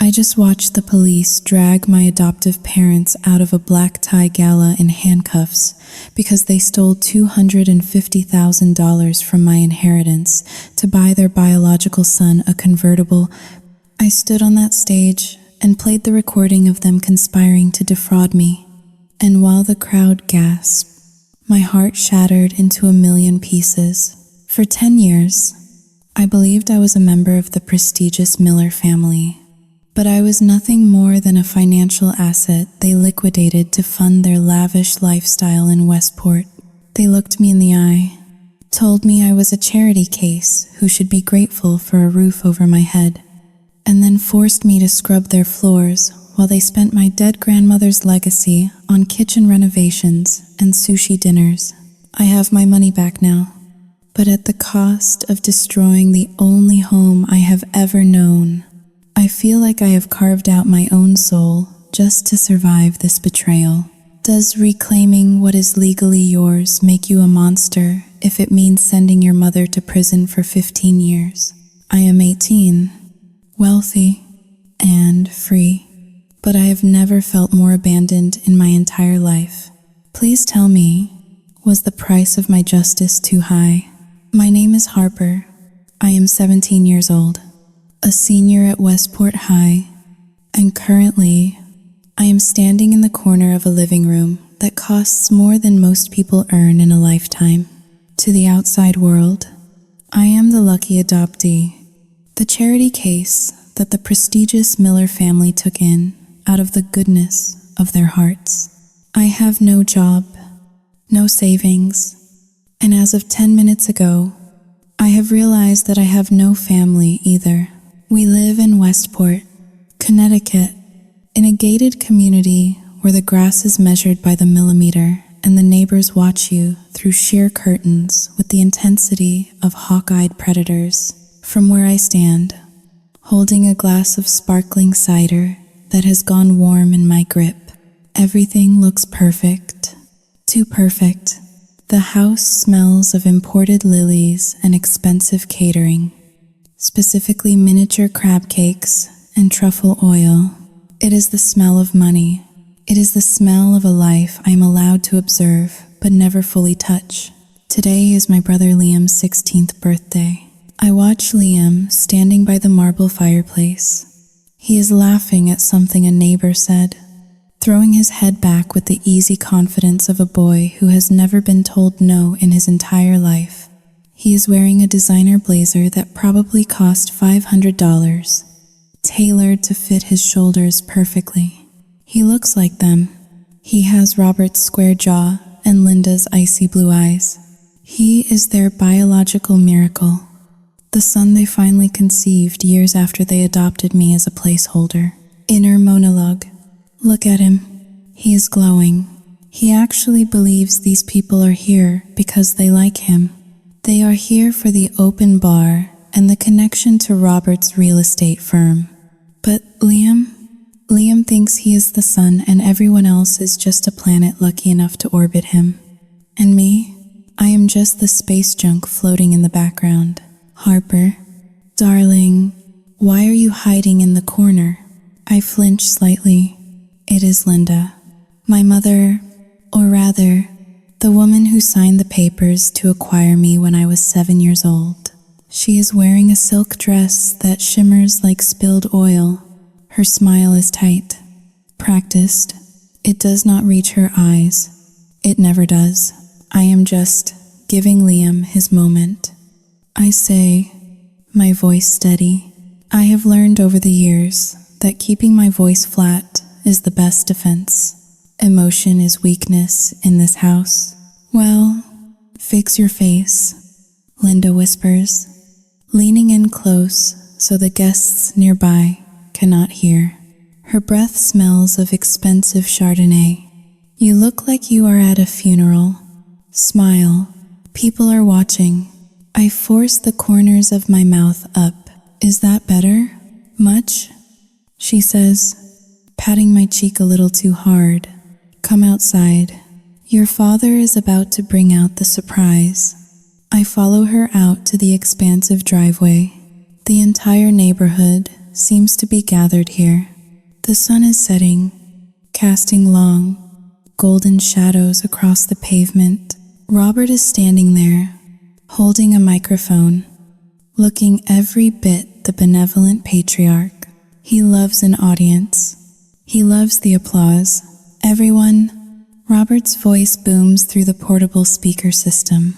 I just watched the police drag my adoptive parents out of a black tie gala in handcuffs because they stole $250,000 from my inheritance to buy their biological son a convertible. I stood on that stage and played the recording of them conspiring to defraud me. And while the crowd gasped, my heart shattered into a million pieces. For 10 years, I believed I was a member of the prestigious Miller family. But I was nothing more than a financial asset they liquidated to fund their lavish lifestyle in Westport. They looked me in the eye, told me I was a charity case who should be grateful for a roof over my head, and then forced me to scrub their floors while they spent my dead grandmother's legacy on kitchen renovations and sushi dinners. I have my money back now, but at the cost of destroying the only home I have ever known. I feel like I have carved out my own soul just to survive this betrayal. Does reclaiming what is legally yours make you a monster if it means sending your mother to prison for 15 years? I am 18, wealthy, and free, but I have never felt more abandoned in my entire life. Please tell me, was the price of my justice too high? My name is Harper. I am 17 years old, a senior at Westport High, and currently, I am standing in the corner of a living room that costs more than most people earn in a lifetime. To the outside world, I am the lucky adoptee, the charity case that the prestigious Miller family took in out of the goodness of their hearts. I have no job, no savings, and as of 10 minutes ago, I have realized that I have no family either. We live in Westport, Connecticut, in a gated community where the grass is measured by the millimeter and the neighbors watch you through sheer curtains with the intensity of hawk-eyed predators. From where I stand, holding a glass of sparkling cider that has gone warm in my grip, everything looks perfect, too perfect. The house smells of imported lilies and expensive catering, specifically miniature crab cakes and truffle oil. It is the smell of money. It is the smell of a life I am allowed to observe but never fully touch. Today is my brother Liam's 16th birthday. I watch Liam standing by the marble fireplace. He is laughing at something a neighbor said, throwing his head back with the easy confidence of a boy who has never been told no in his entire life. He is wearing a designer blazer that probably cost $500, tailored to fit his shoulders perfectly. He looks like them. He has Robert's square jaw and Linda's icy blue eyes. He is their biological miracle, the son they finally conceived years after they adopted me as a placeholder. Inner monologue. Look at him. He is glowing. He actually believes these people are here because they like him. They are here for the open bar and the connection to Robert's real estate firm. But Liam thinks he is the sun and everyone else is just a planet lucky enough to orbit him. And me, I am just the space junk floating in the background. Harper, darling, why are you hiding in the corner? I flinch slightly. It is Linda, my mother, or rather, the woman who signed the papers to acquire me when I was 7 years old. She is wearing a silk dress that shimmers like spilled oil. Her smile is tight, practiced. It does not reach her eyes. It never does. I am just giving Liam his moment. I say, my voice steady. I have learned over the years that keeping my voice flat is the best defense. Emotion is weakness in this house. Well, fix your face, Linda whispers, leaning in close so the guests nearby cannot hear. Her breath smells of expensive Chardonnay. You look like you are at a funeral. Smile. People are watching. I force the corners of my mouth up. Is that better? Much? She says, patting my cheek a little too hard. Come outside. Your father is about to bring out the surprise. I follow her out to the expansive driveway. The entire neighborhood seems to be gathered here. The sun is setting, casting long, golden shadows across the pavement. Robert is standing there, holding a microphone, looking every bit the benevolent patriarch. He loves an audience. He loves the applause. Everyone, Robert's voice booms through the portable speaker system.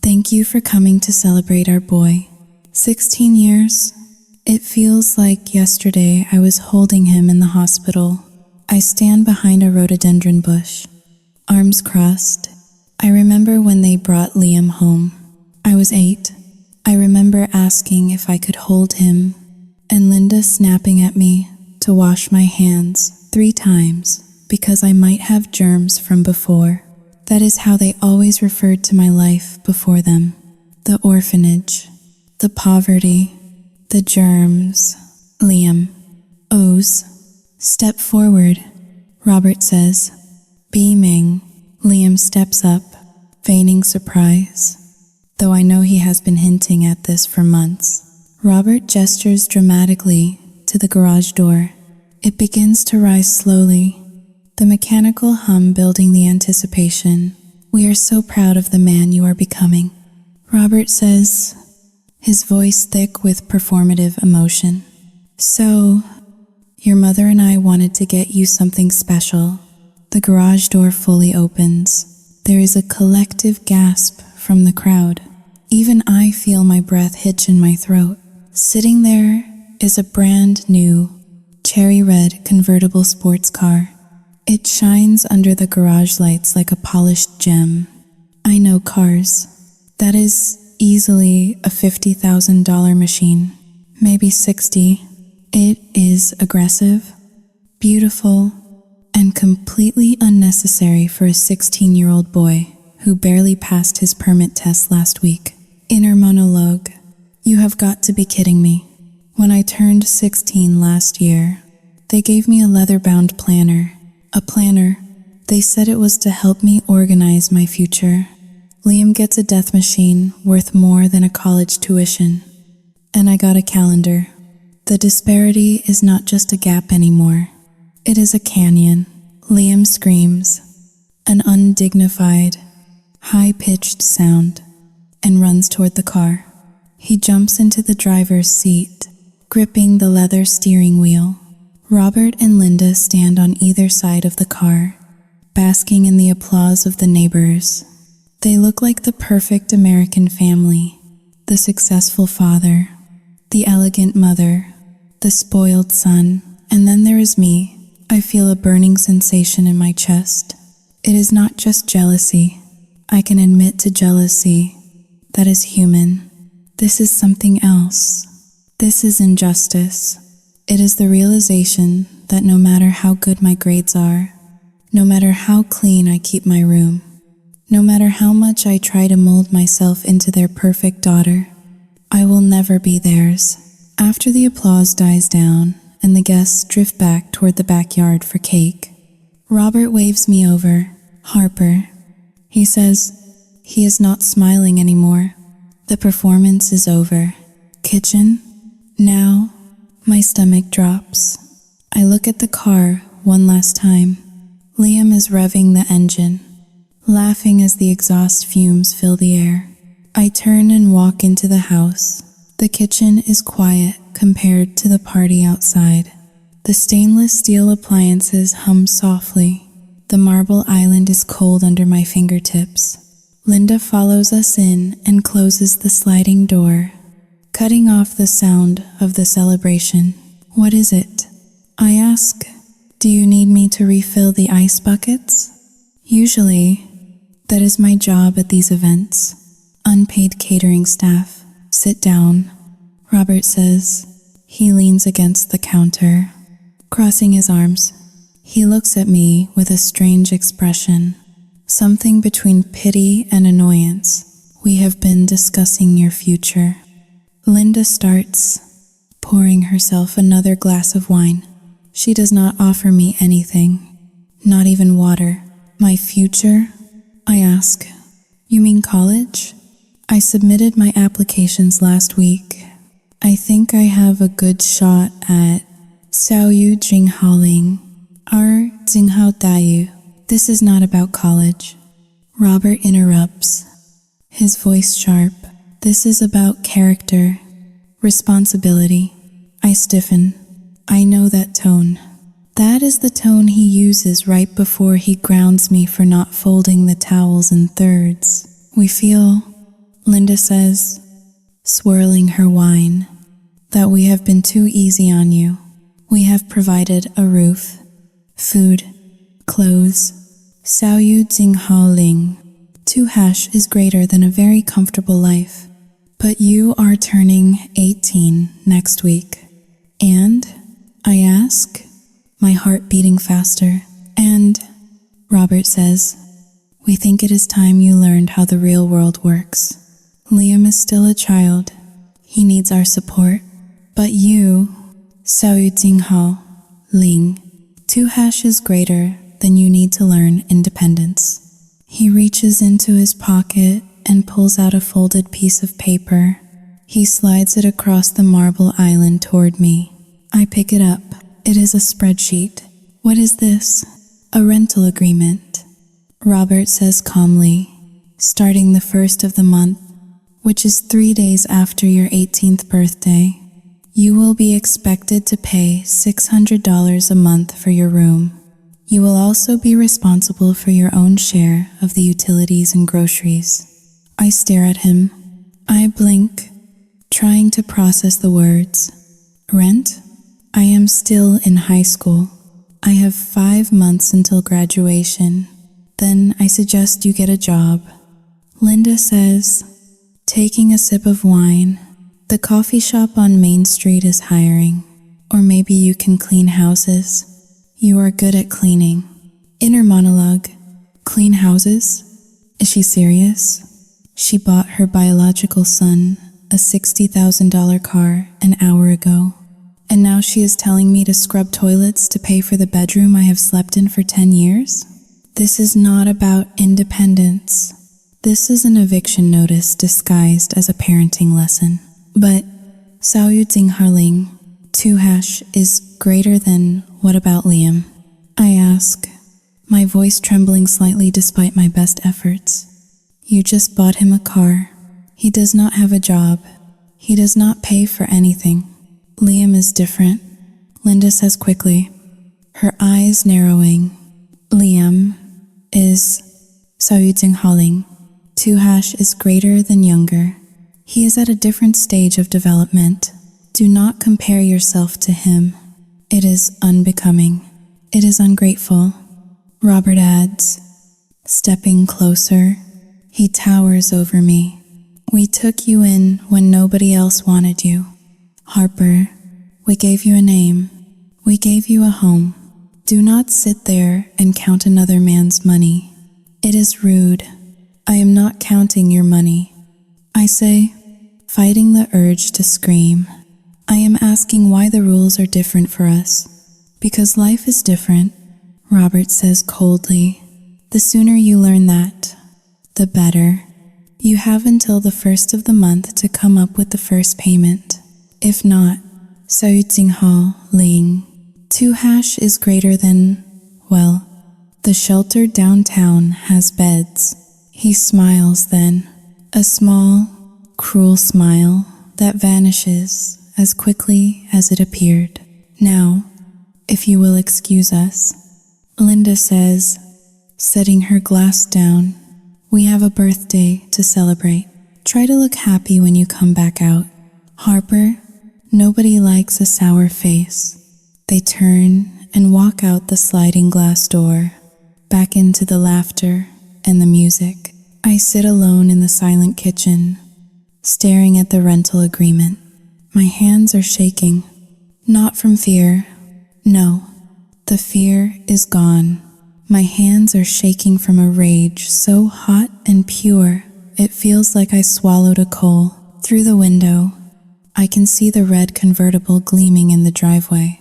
Thank you for coming to celebrate our boy. 16 years? It feels like yesterday I was holding him in the hospital. I stand behind a rhododendron bush, arms crossed. I remember when they brought Liam home. I was 8. I remember asking if I could hold him, and Linda snapping at me to wash my hands 3 times because I might have germs from before. That is how they always referred to my life before them. The orphanage, the poverty, the germs. Liam O's. Step forward, Robert says. Beaming, Liam steps up, feigning surprise, though I know he has been hinting at this for months. Robert gestures dramatically to the garage door. It begins to rise slowly, the mechanical hum building the anticipation. We are so proud of the man you are becoming, Robert says, his voice thick with performative emotion. So, your mother and I wanted to get you something special. The garage door fully opens. There is a collective gasp from the crowd. Even I feel my breath hitch in my throat. Sitting there is a brand new, cherry red convertible sports car. It shines under the garage lights like a polished gem. I know cars. That is easily a $50,000 machine, maybe 60. It is aggressive, beautiful, and completely unnecessary for a 16-year-old boy who barely passed his permit test last week. Inner monologue. You have got to be kidding me. When I turned 16 last year, they gave me a leather-bound planner. A planner. They said it was to help me organize my future. Liam gets a death machine worth more than a college tuition. And I got a calendar. The disparity is not just a gap anymore. It is a canyon. Liam screams, an undignified, high-pitched sound, and runs toward the car. He jumps into the driver's seat, gripping the leather steering wheel. Robert and Linda stand on either side of the car, basking in the applause of the neighbors. They look like the perfect American family, the successful father, the elegant mother, the spoiled son, and then there is me. I feel a burning sensation in my chest. It is not just jealousy. I can admit to jealousy. That is human. This is something else. This is injustice. It is the realization that no matter how good my grades are, no matter how clean I keep my room, no matter how much I try to mold myself into their perfect daughter, I will never be theirs. After the applause dies down and the guests drift back toward the backyard for cake, Robert waves me over. Harper. He says he is not smiling anymore. The performance is over. Kitchen? Now, my stomach drops. I look at the car one last time. Liam is revving the engine, laughing as the exhaust fumes fill the air. I turn and walk into the house. The kitchen is quiet compared to the party outside. The stainless steel appliances hum softly. The marble island is cold under my fingertips. Linda follows us in and closes the sliding door, cutting off the sound of the celebration. What is it? I ask. Do you need me to refill the ice buckets? Usually, that is my job at these events. Unpaid catering staff. Sit down, Robert says. He leans against the counter, crossing his arms. He looks at me with a strange expression, something between pity and annoyance. We have been discussing your future. Linda starts, pouring herself another glass of wine. She does not offer me anything, not even water. My future? I ask. You mean college? I submitted my applications last week. I think I have a good shot at Xiao Yu Jing Haoling, R Jing Hao Dayu. This is not about college. Robert interrupts, his voice sharp. This is about character, responsibility. I stiffen. I know that tone. That is the tone he uses right before he grounds me for not folding the towels in thirds. We feel, Linda says, swirling her wine, that we have been too easy on you. We have provided a roof, food, clothes. Xiao Yu Jing Hao Ling. 2# is greater than a very comfortable life. But you are turning 18 next week. And? I ask, my heart beating faster. And, Robert says, we think it is time you learned how the real world works. Liam is still a child. He needs our support. But you, Xiao Yu Jing Hao Ling, 2# is greater than you need to learn independence. He reaches into his pocket and pulls out a folded piece of paper. He slides it across the marble island toward me. I pick it up. It is a spreadsheet. What is this? A rental agreement. Robert says calmly, starting the 1st of the month, which is 3 days after your 18th birthday, you will be expected to pay $600 a month for your room. You will also be responsible for your own share of the utilities and groceries. I stare at him. I blink, trying to process the words. Rent? I am still in high school. I have 5 months until graduation. Then I suggest you get a job. Linda says, taking a sip of wine, the coffee shop on Main Street is hiring. Or maybe you can clean houses. You are good at cleaning. Inner monologue. Clean houses? Is she serious? She bought her biological son a $60,000 car an hour ago. And now she is telling me to scrub toilets to pay for the bedroom I have slept in for 10 years? This is not about independence. This is an eviction notice disguised as a parenting lesson. But Xiao Yu Jing Hao Ling, 2# is greater than what about Liam? I ask, my voice trembling slightly despite my best efforts. You just bought him a car. He does not have a job. He does not pay for anything. Liam is different, Linda says quickly, her eyes narrowing. Liam is Xiao Yu Jing Hao Ling. 2# is greater than younger. He is at a different stage of development. Do not compare yourself to him. It is unbecoming. It is ungrateful. Robert adds, stepping closer. He towers over me. We took you in when nobody else wanted you. Harper, we gave you a name. We gave you a home. Do not sit there and count another man's money. It is rude. I am not counting your money. I say, fighting the urge to scream. I am asking why the rules are different for us. Because life is different, Robert says coldly. The sooner you learn that, the better. You have until the 1st of the month to come up with the first payment. If not, Xiao Yu Jing Hao Ling, 2# is greater than, well, the shelter downtown has beds. He smiles then, a small, cruel smile that vanishes as quickly as it appeared. Now, if you will excuse us, Linda says, setting her glass down. We have a birthday to celebrate. Try to look happy when you come back out. Harper, nobody likes a sour face. They turn and walk out the sliding glass door, back into the laughter and the music. I sit alone in the silent kitchen, staring at the rental agreement. My hands are shaking, not from fear. No, the fear is gone. My hands are shaking from a rage so hot and pure, it feels like I swallowed a coal. Through the window, I can see the red convertible gleaming in the driveway.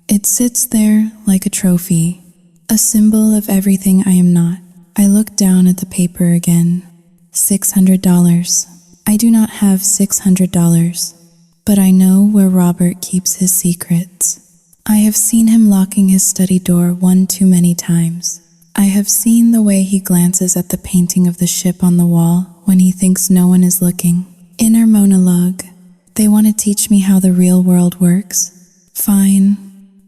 It sits there like a trophy, a symbol of everything I am not. I look down at the paper again. $600. I do not have $600. but I know where Robert keeps his secrets. I have seen him locking his study door one too many times. I have seen the way he glances at the painting of the ship on the wall when he thinks no one is looking. Inner monologue. They want to teach me how the real world works. Fine.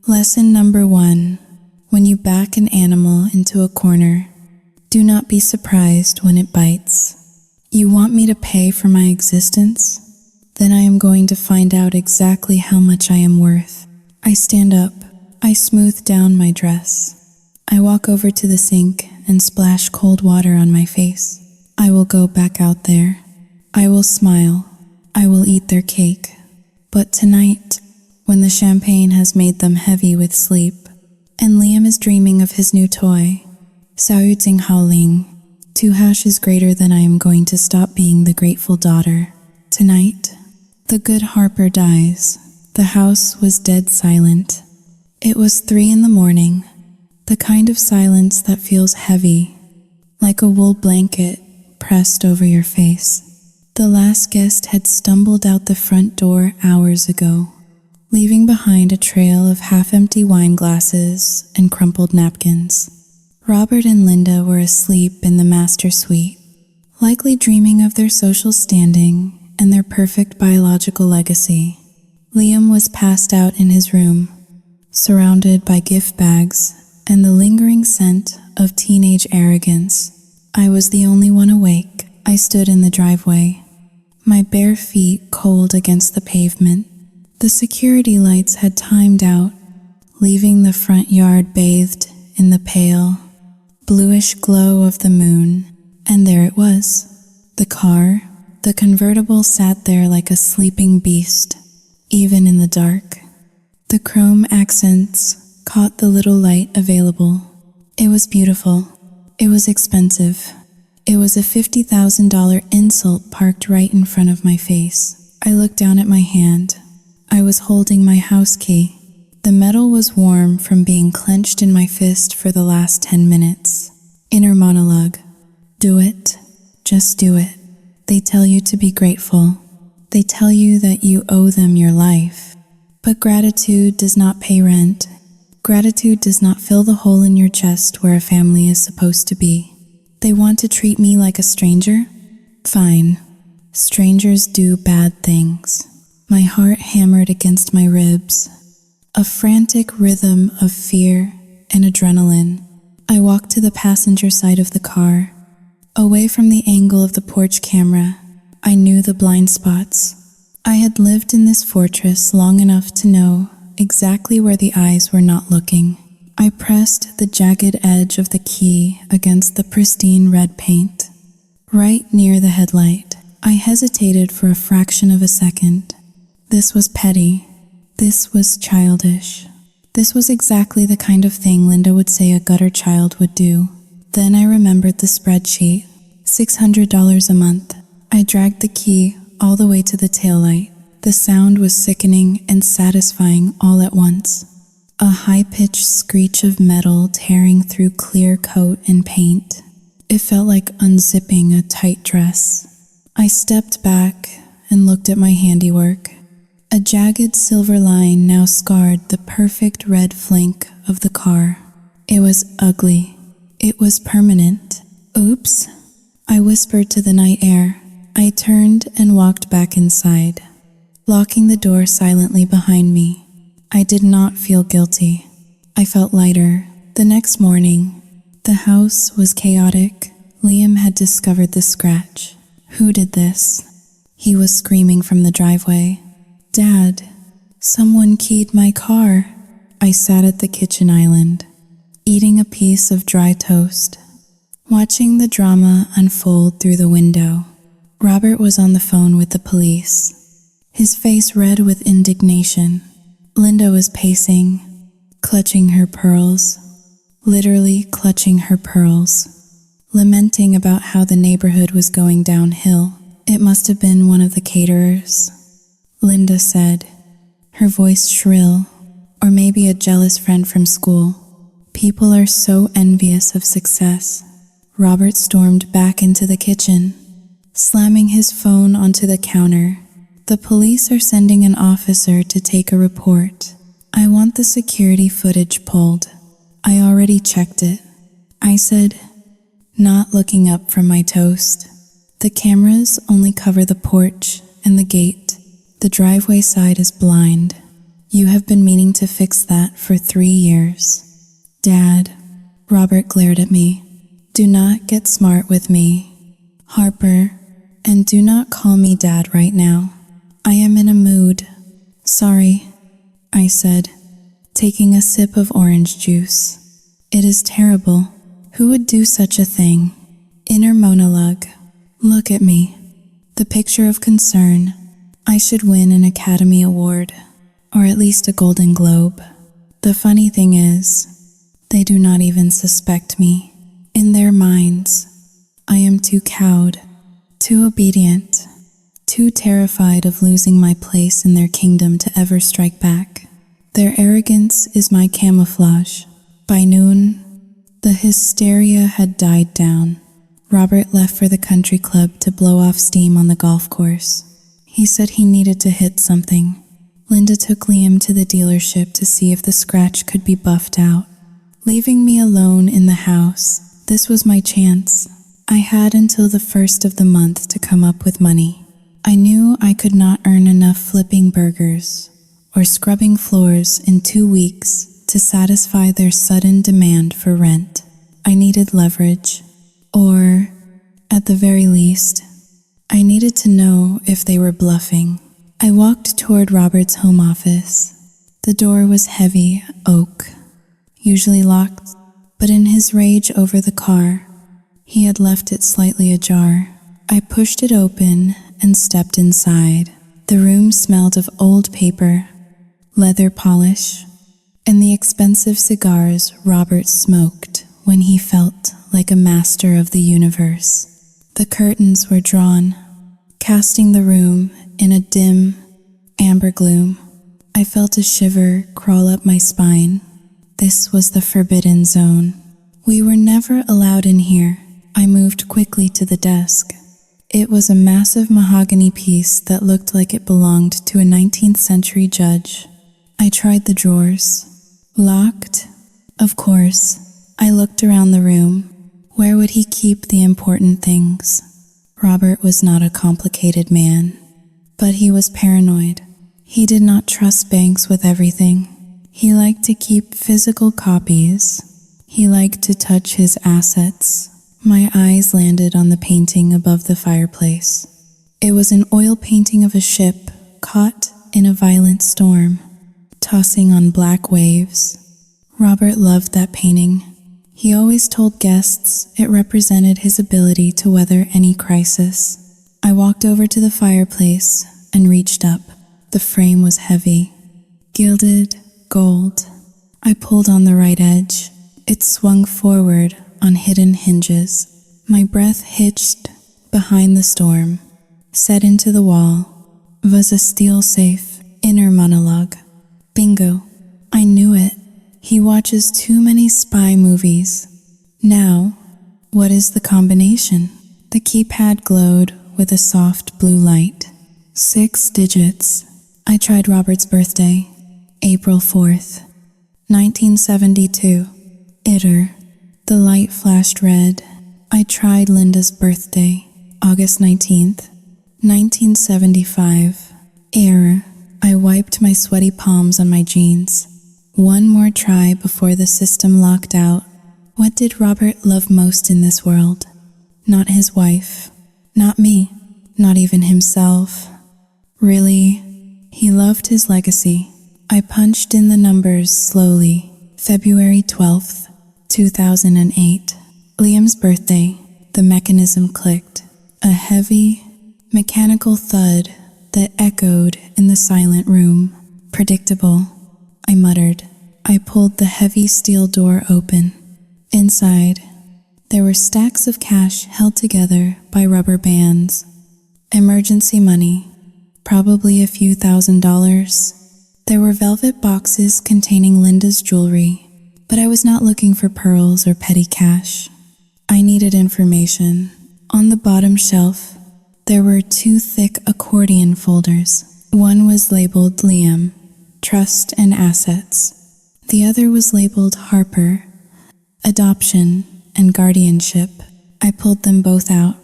Lesson number 1. When you back an animal into a corner, do not be surprised when it bites. You want me to pay for my existence? Then I am going to find out exactly how much I am worth. I stand up. I smooth down my dress. I walk over to the sink and splash cold water on my face. I will go back out there. I will smile. I will eat their cake. But tonight, when the champagne has made them heavy with sleep, and Liam is dreaming of his new toy, Xiao Ting Haoling, 2 hashes greater than I am going to stop being the grateful daughter. Tonight, the good Harper dies. The house was dead silent. It was 3 in the morning, the kind of silence that feels heavy, like a wool blanket pressed over your face. The last guest had stumbled out the front door hours ago, leaving behind a trail of half-empty wine glasses and crumpled napkins. Robert and Linda were asleep in the master suite, likely dreaming of their social standing and their perfect biological legacy. Liam was passed out in his room, surrounded by gift bags and the lingering scent of teenage arrogance. I was the only one awake. I stood in the driveway, my bare feet cold against the pavement. The security lights had timed out, leaving the front yard bathed in the pale, bluish glow of the moon. And there it was. The car, the convertible, sat there like a sleeping beast, even in the dark. The chrome accents caught the little light available. It was beautiful. It was expensive. It was a $50,000 insult parked right in front of my face. I looked down at my hand. I was holding my house key. The metal was warm from being clenched in my fist for the last 10 minutes. Inner monologue. Do it. Just do it. They tell you to be grateful. They tell you that you owe them your life. But gratitude does not pay rent. Gratitude does not fill the hole in your chest where a family is supposed to be. They want to treat me like a stranger? Fine. Strangers do bad things. My heart hammered against my ribs. A frantic rhythm of fear and adrenaline. I walked to the passenger side of the car. Away from the angle of the porch camera, I knew the blind spots. I had lived in this fortress long enough to know exactly where the eyes were not looking. I pressed the jagged edge of the key against the pristine red paint, right near the headlight. I hesitated for a fraction of a second. This was petty. This was childish. This was exactly the kind of thing Linda would say a gutter child would do. Then I remembered the spreadsheet. $600 a month. I dragged the key all the way to the taillight. The sound was sickening and satisfying all at once. A high-pitched screech of metal tearing through clear coat and paint. It felt like unzipping a tight dress. I stepped back and looked at my handiwork. A jagged silver line now scarred the perfect red flank of the car. It was ugly. It was permanent. Oops, I whispered to the night air. I turned and walked back inside, locking the door silently behind me. I did not feel guilty. I felt lighter. The next morning, the house was chaotic. Liam had discovered the scratch. Who did this? He was screaming from the driveway. Dad, someone keyed my car. I sat at the kitchen island, eating a piece of dry toast, watching the drama unfold through the window. Robert was on the phone with the police, his face red with indignation. Linda was pacing, clutching her pearls, literally clutching her pearls, lamenting about how the neighborhood was going downhill. It must have been one of the caterers, Linda said, her voice shrill, or maybe a jealous friend from school. People are so envious of success. Robert stormed back into the kitchen, slamming his phone onto the counter. The police are sending an officer to take a report. I want the security footage pulled. I already checked it, I said, not looking up from my toast. The cameras only cover the porch and the gate. The driveway side is blind. You have been meaning to fix that for 3 years. Dad, Robert glared at me. Do not get smart with me, Harper, and do not call me Dad right now. I am in a mood. Sorry, I said, taking a sip of orange juice. It is terrible. Who would do such a thing? Inner monologue. Look at me. The picture of concern. I should win an Academy Award, or at least a Golden Globe. The funny thing is, they do not even suspect me. In their minds, I am too cowed, too obedient, too terrified of losing my place in their kingdom to ever strike back. Their arrogance is my camouflage. By noon, the hysteria had died down. Robert left for the country club to blow off steam on the golf course. He said he needed to hit something. Linda took Liam to the dealership to see if the scratch could be buffed out. Leaving me alone in the house, this was my chance. I had until the 1st of the month to come up with money. I knew I could not earn enough flipping burgers or scrubbing floors in 2 weeks to satisfy their sudden demand for rent. I needed leverage, or, at the very least, I needed to know if they were bluffing. I walked toward Robert's home office. The door was heavy oak, usually locked, but in his rage over the car, he had left it slightly ajar. I pushed it open and stepped inside. The room smelled of old paper, leather polish, and the expensive cigars Robert smoked when he felt like a master of the universe. The curtains were drawn, casting the room in a dim, amber gloom. I felt a shiver crawl up my spine. This was the forbidden zone. We were never allowed in here. I moved quickly to the desk. It was a massive mahogany piece that looked like it belonged to a 19th century judge. I tried the drawers. Locked? Of course. I looked around the room. Where would he keep the important things? Robert was not a complicated man, but he was paranoid. He did not trust banks with everything. He liked to keep physical copies. He liked to touch his assets. My eyes landed on the painting above the fireplace. It was an oil painting of a ship caught in a violent storm, tossing on black waves. Robert loved that painting. He always told guests it represented his ability to weather any crisis. I walked over to the fireplace and reached up. The frame was heavy, gilded gold. I pulled on the right edge. It swung forward on hidden hinges. My breath hitched behind the storm, set into the wall. Was a steel safe, inner monologue. Bingo. I knew it. He watches too many spy movies. Now, what is the combination? The keypad glowed with a soft blue light. 6 digits. I tried Robert's birthday, April 4th, 1972. Itter. The light flashed red. I tried Linda's birthday, August 19th, 1975. Error. I wiped my sweaty palms on my jeans. One more try before the system locked out. What did Robert love most in this world? Not his wife. Not me. Not even himself. Really, he loved his legacy. I punched in the numbers slowly. February 12th, 2008. Liam's birthday. The mechanism clicked. A heavy, mechanical thud that echoed in the silent room. Predictable. I muttered. I pulled the heavy steel door open. Inside, there were stacks of cash held together by rubber bands. Emergency money, probably a few $1,000s. There were velvet boxes containing Linda's jewelry, but I was not looking for pearls or petty cash. I needed information. On the bottom shelf, There were 2 thick accordion folders. One was labeled Liam, Trust and Assets. The other was labeled Harper, Adoption and Guardianship. I pulled them both out,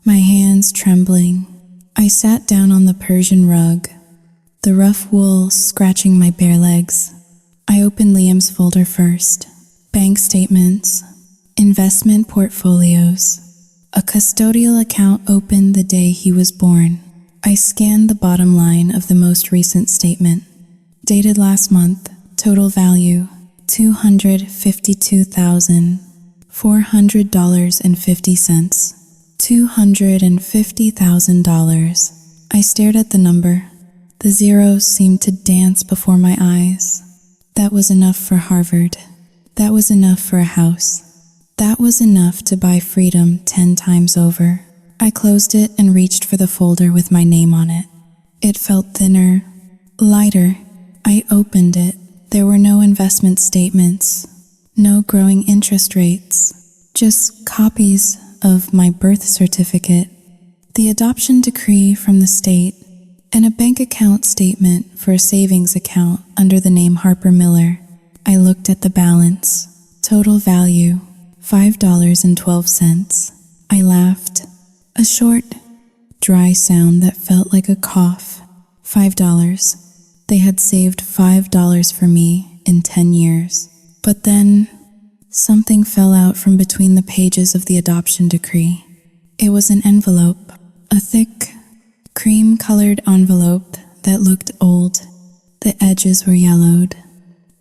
my hands trembling. I sat down on the Persian rug, the rough wool scratching my bare legs. I opened Liam's folder first. Bank statements, investment portfolios, a custodial account opened the day he was born. I scanned the bottom line of the most recent statement. Dated last month, total value $252,400.50. $250,000. I stared at the number. The zeros seemed to dance before my eyes. That was enough for Harvard. That was enough for a house. That was enough to buy freedom 10 times over. I closed it and reached for the folder with my name on it. It felt thinner, lighter. I opened it. There were no investment statements, no growing interest rates, just copies of my birth certificate, the adoption decree from the state, and a bank account statement for a savings account under the name Harper Miller. I looked at the balance. Total value, $5.12. I laughed. A short, dry sound that felt like a cough. $5. They had saved $5 for me in 10 years. But then, something fell out from between the pages of the adoption decree. It was an envelope, a thick, cream-colored envelope that looked old. The edges were yellowed,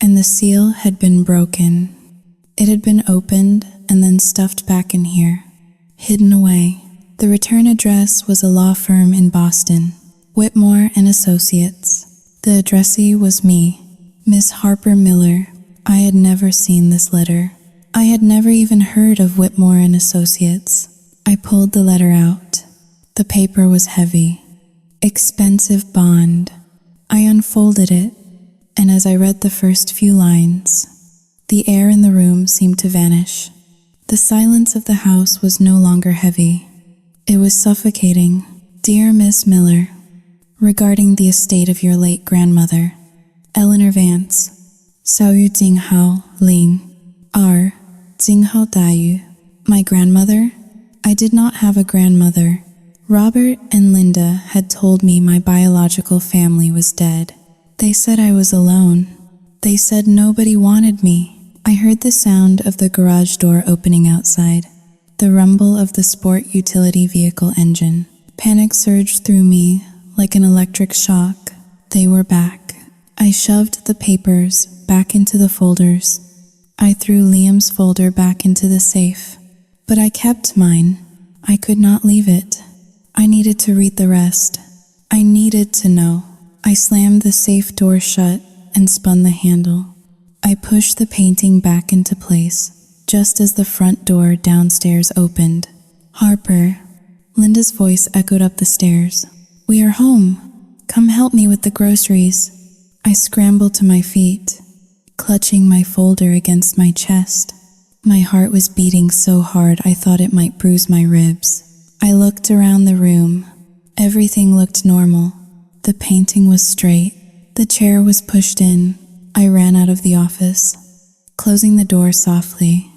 and the seal had been broken. It had been opened and then stuffed back in here, hidden away. The return address was a law firm in Boston, Whitmore and Associates. The addressee was me, Miss Harper Miller. I had never seen this letter. I had never even heard of Whitmore and Associates. I pulled the letter out. The paper was heavy. Expensive bond. I unfolded it, and as I read the first few lines, the air in the room seemed to vanish. The silence of the house was no longer heavy. It was suffocating. Dear Miss Miller, regarding the estate of your late grandmother, Eleanor Vance, Sao Yu Jing Hao Ling, R. Jing Hao Dayu. My grandmother? I did not have a grandmother. Robert and Linda had told me my biological family was dead. They said I was alone. They said nobody wanted me. I heard the sound of the garage door opening outside, the rumble of the sport utility vehicle engine. Panic surged through me like an electric shock. They were back. I shoved the papers back into the folders. I threw Liam's folder back into the safe. But I kept mine. I could not leave it. I needed to read the rest. I needed to know. I slammed the safe door shut and spun the handle. I pushed the painting back into place, just as the front door downstairs opened. Harper. Linda's voice echoed up the stairs. We are home. Come help me with the groceries. I scrambled to my feet, clutching my folder against my chest. My heart was beating so hard I thought it might bruise my ribs. I looked around the room. Everything looked normal. The painting was straight. The chair was pushed in. I ran out of the office, closing the door softly,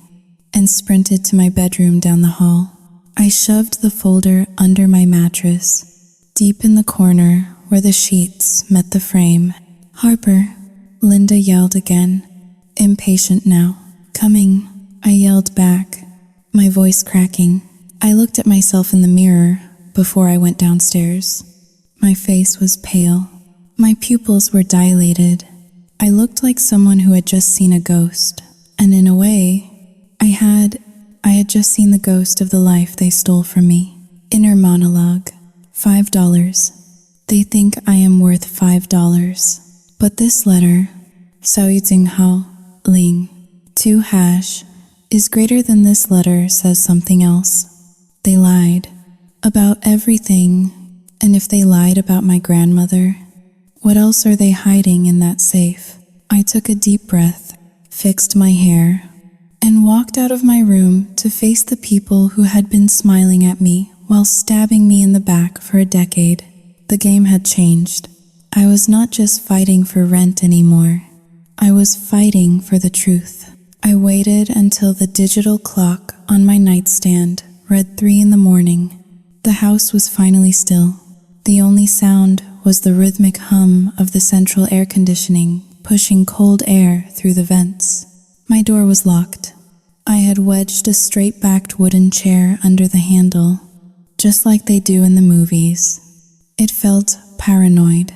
and sprinted to my bedroom down the hall. I shoved the folder under my mattress, deep in the corner where the sheets met the frame. Harper, Linda yelled again, impatient now. Coming, I yelled back, my voice cracking. I looked at myself in the mirror before I went downstairs. My face was pale. My pupils were dilated. I looked like someone who had just seen a ghost. And in a way, I had just seen the ghost of the life they stole from me. Inner monologue. $5. They think I am worth $5. But this letter, Sao Yu Jing Hao Ling, 2#, is greater than this letter says something else. They lied about everything, and if they lied about my grandmother, what else are they hiding in that safe? I took a deep breath, fixed my hair, and walked out of my room to face the people who had been smiling at me while stabbing me in the back for a decade. The game had changed. I was not just fighting for rent anymore. I was fighting for the truth. I waited until the digital clock on my nightstand read 3 in the morning. The house was finally still. The only sound was the rhythmic hum of the central air conditioning pushing cold air through the vents. My door was locked. I had wedged a straight-backed wooden chair under the handle, just like they do in the movies. It felt paranoid,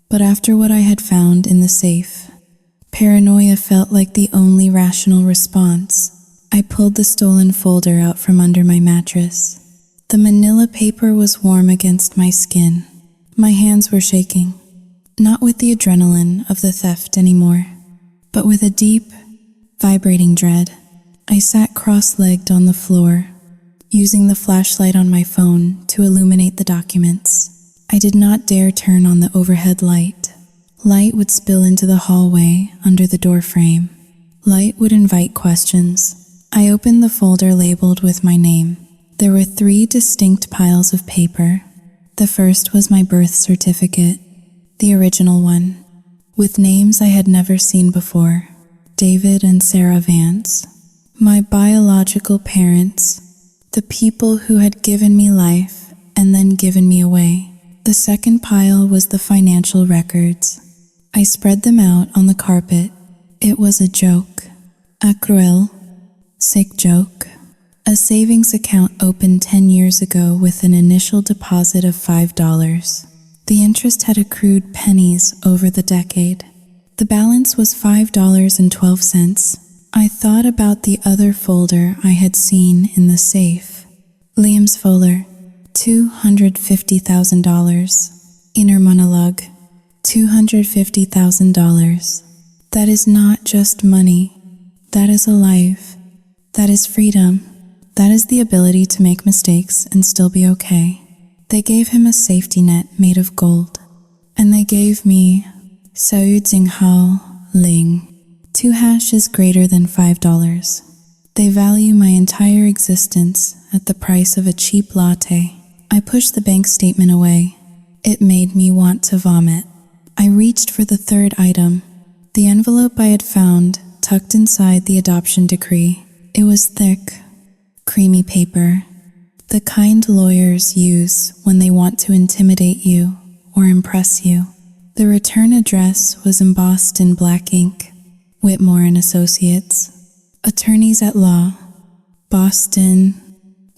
but after what I had found in the safe, paranoia felt like the only rational response. I pulled the stolen folder out from under my mattress. The manila paper was warm against my skin. My hands were shaking, not with the adrenaline of the theft anymore, but with a deep, vibrating dread. I sat cross-legged on the floor, using the flashlight on my phone to illuminate the documents. I did not dare turn on the overhead light. Light would spill into the hallway under the door frame. Light would invite questions. I opened the folder labeled with my name. There were 3 distinct piles of paper. The first was my birth certificate, the original one, with names I had never seen before. David and Sarah Vance, my biological parents, the people who had given me life and then given me away. The second pile was the financial records. I spread them out on the carpet. It was a joke, a cruel, sick joke. A savings account opened 10 years ago with an initial deposit of $5. The interest had accrued pennies over the decade. The balance was $5.12. I thought about the other folder I had seen in the safe. Liam's folder, $250,000. Inner monologue, $250,000. That is not just money. That is a life. That is freedom. That is the ability to make mistakes and still be okay. They gave him a safety net made of gold. And they gave me Sao Jing Hao Ling. 2 hash is greater than $5. They value my entire existence at the price of a cheap latte. I pushed the bank statement away. It made me want to vomit. I reached for the third item, the envelope I had found tucked inside the adoption decree. It was thick, creamy paper, the kind lawyers use when they want to intimidate you or impress you. The return address was embossed in black ink. Whitmore and Associates, Attorneys at Law, Boston,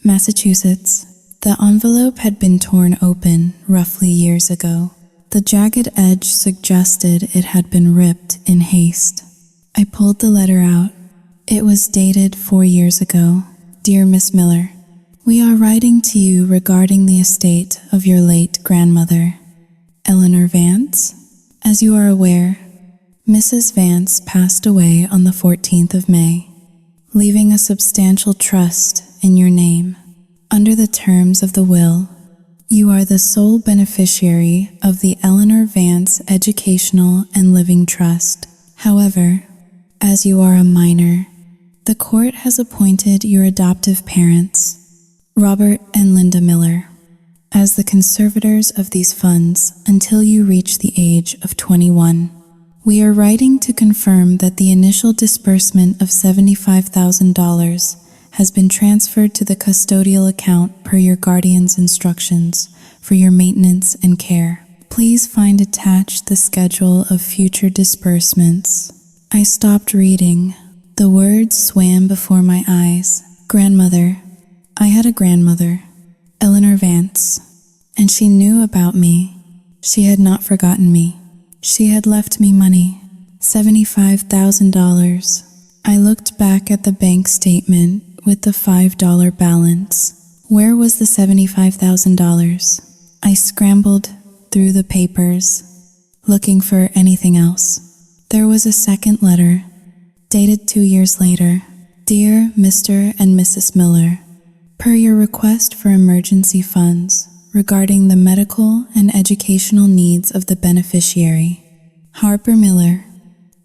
Massachusetts. The envelope had been torn open roughly years ago. The jagged edge suggested it had been ripped in haste. I pulled the letter out. It was dated 4 years ago. Dear Miss Miller, we are writing to you regarding the estate of your late grandmother, Eleanor Vance. As you are aware, Mrs. Vance passed away on the 14th of May, leaving a substantial trust in your name. Under the terms of the will, you are the sole beneficiary of the Eleanor Vance Educational and Living Trust. However, as you are a minor, the court has appointed your adoptive parents, Robert and Linda Miller, as the conservators of these funds until you reach the age of 21. We are writing to confirm that the initial disbursement of $75,000 has been transferred to the custodial account per your guardian's instructions for your maintenance and care. Please find attached the schedule of future disbursements. I stopped reading. The words swam before my eyes. Grandmother. I had a grandmother, Eleanor Vance, and she knew about me. She had not forgotten me. She had left me money, $75,000. I looked back at the bank statement with the $5 balance. Where was the $75,000? I scrambled through the papers, looking for anything else. There was a second letter, dated 2 years later. Dear Mr. and Mrs. Miller, per your request for emergency funds regarding the medical and educational needs of the beneficiary, Harper Miller,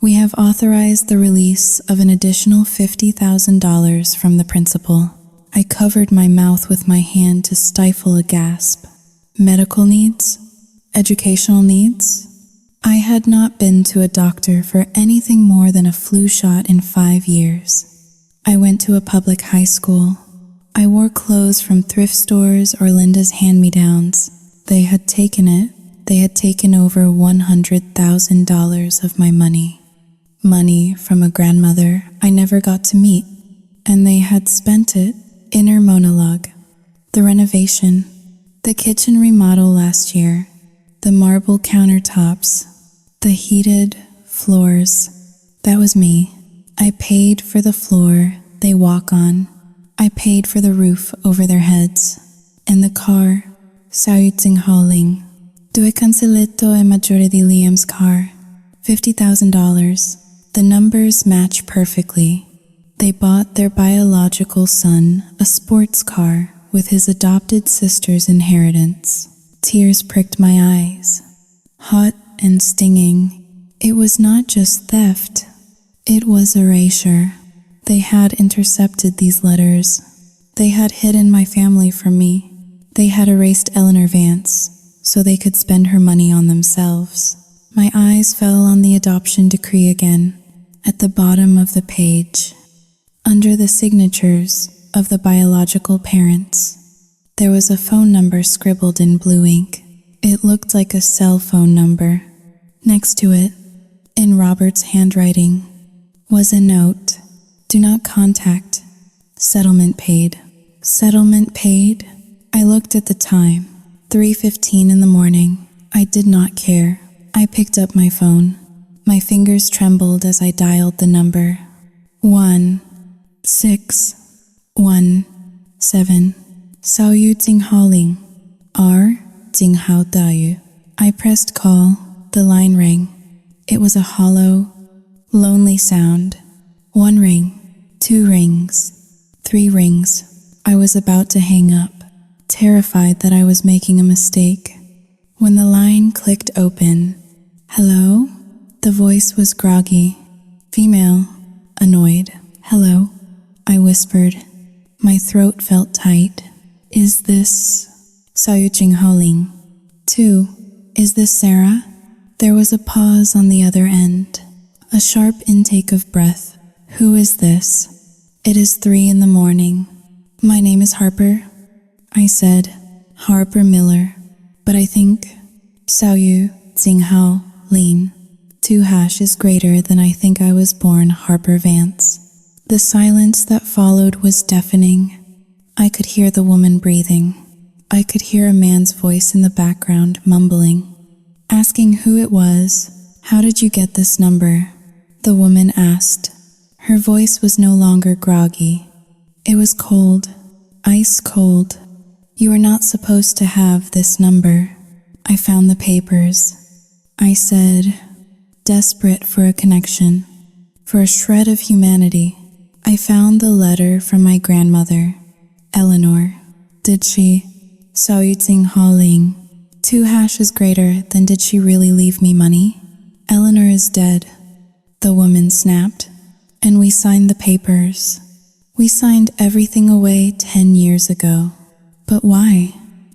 we have authorized the release of an additional $50,000 from the principal. I covered my mouth with my hand to stifle a gasp. Medical needs? Educational needs? I had not been to a doctor for anything more than a flu shot in 5 years. I went to a public high school. I wore clothes from thrift stores or Linda's hand-me-downs. They had taken it. They had taken over $100,000 of my money. Money from a grandmother I never got to meet. And they had spent it. Inner monologue. The renovation. The kitchen remodel last year. The marble countertops. The heated floors. That was me. I paid for the floor they walk on. I paid for the roof over their heads. And the car. Sayutsing Due cancelletto e maggiore di Liam's car. $50,000. The numbers match perfectly. They bought their biological son a sports car with his adopted sister's inheritance. Tears pricked my eyes. Hot and stinging. It was not just theft. It was erasure. They had intercepted these letters. They had hidden my family from me. They had erased Eleanor Vance so they could spend her money on themselves. My eyes fell on the adoption decree again, at the bottom of the page. Under the signatures of the biological parents, there was a phone number scribbled in blue ink. It looked like a cell phone number. Next to it, in Robert's handwriting, was a note. Do not contact. Settlement paid. Settlement paid? I looked at the time. 3:15 in the morning. I did not care. I picked up my phone. My fingers trembled as I dialed the number. 1617. Sao yu Jing Haoling. R. Jing Hao Dayu. I pressed call. The line rang. It was a hollow, lonely sound. 1 ring, 2 rings, 3 rings. I was about to hang up, terrified that I was making a mistake, when the line clicked open. Hello? The voice was groggy. Female, annoyed. Hello? I whispered. My throat felt tight. Is this Sayuching Holing? 2. Is this Sarah? There was a pause on the other end. A sharp intake of breath. Who is this? It is 3 in the morning. My name is Harper. I said, Harper Miller. But I think Sao Yu Xinghao Lin. 2 hash is greater than I think I was born Harper Vance. The silence that followed was deafening. I could hear the woman breathing. I could hear a man's voice in the background mumbling, asking who it was. How did you get this number? The woman asked. Her voice was no longer groggy. It was cold, ice cold. You are not supposed to have this number. I found the papers. I said, desperate for a connection, for a shred of humanity. I found the letter from my grandmother, Eleanor. Did she? Sao Yu Tsing Haoling. 2 hash is greater than did she really leave me money? Eleanor is dead, the woman snapped. And we signed the papers. We signed everything away 10 years ago. But why?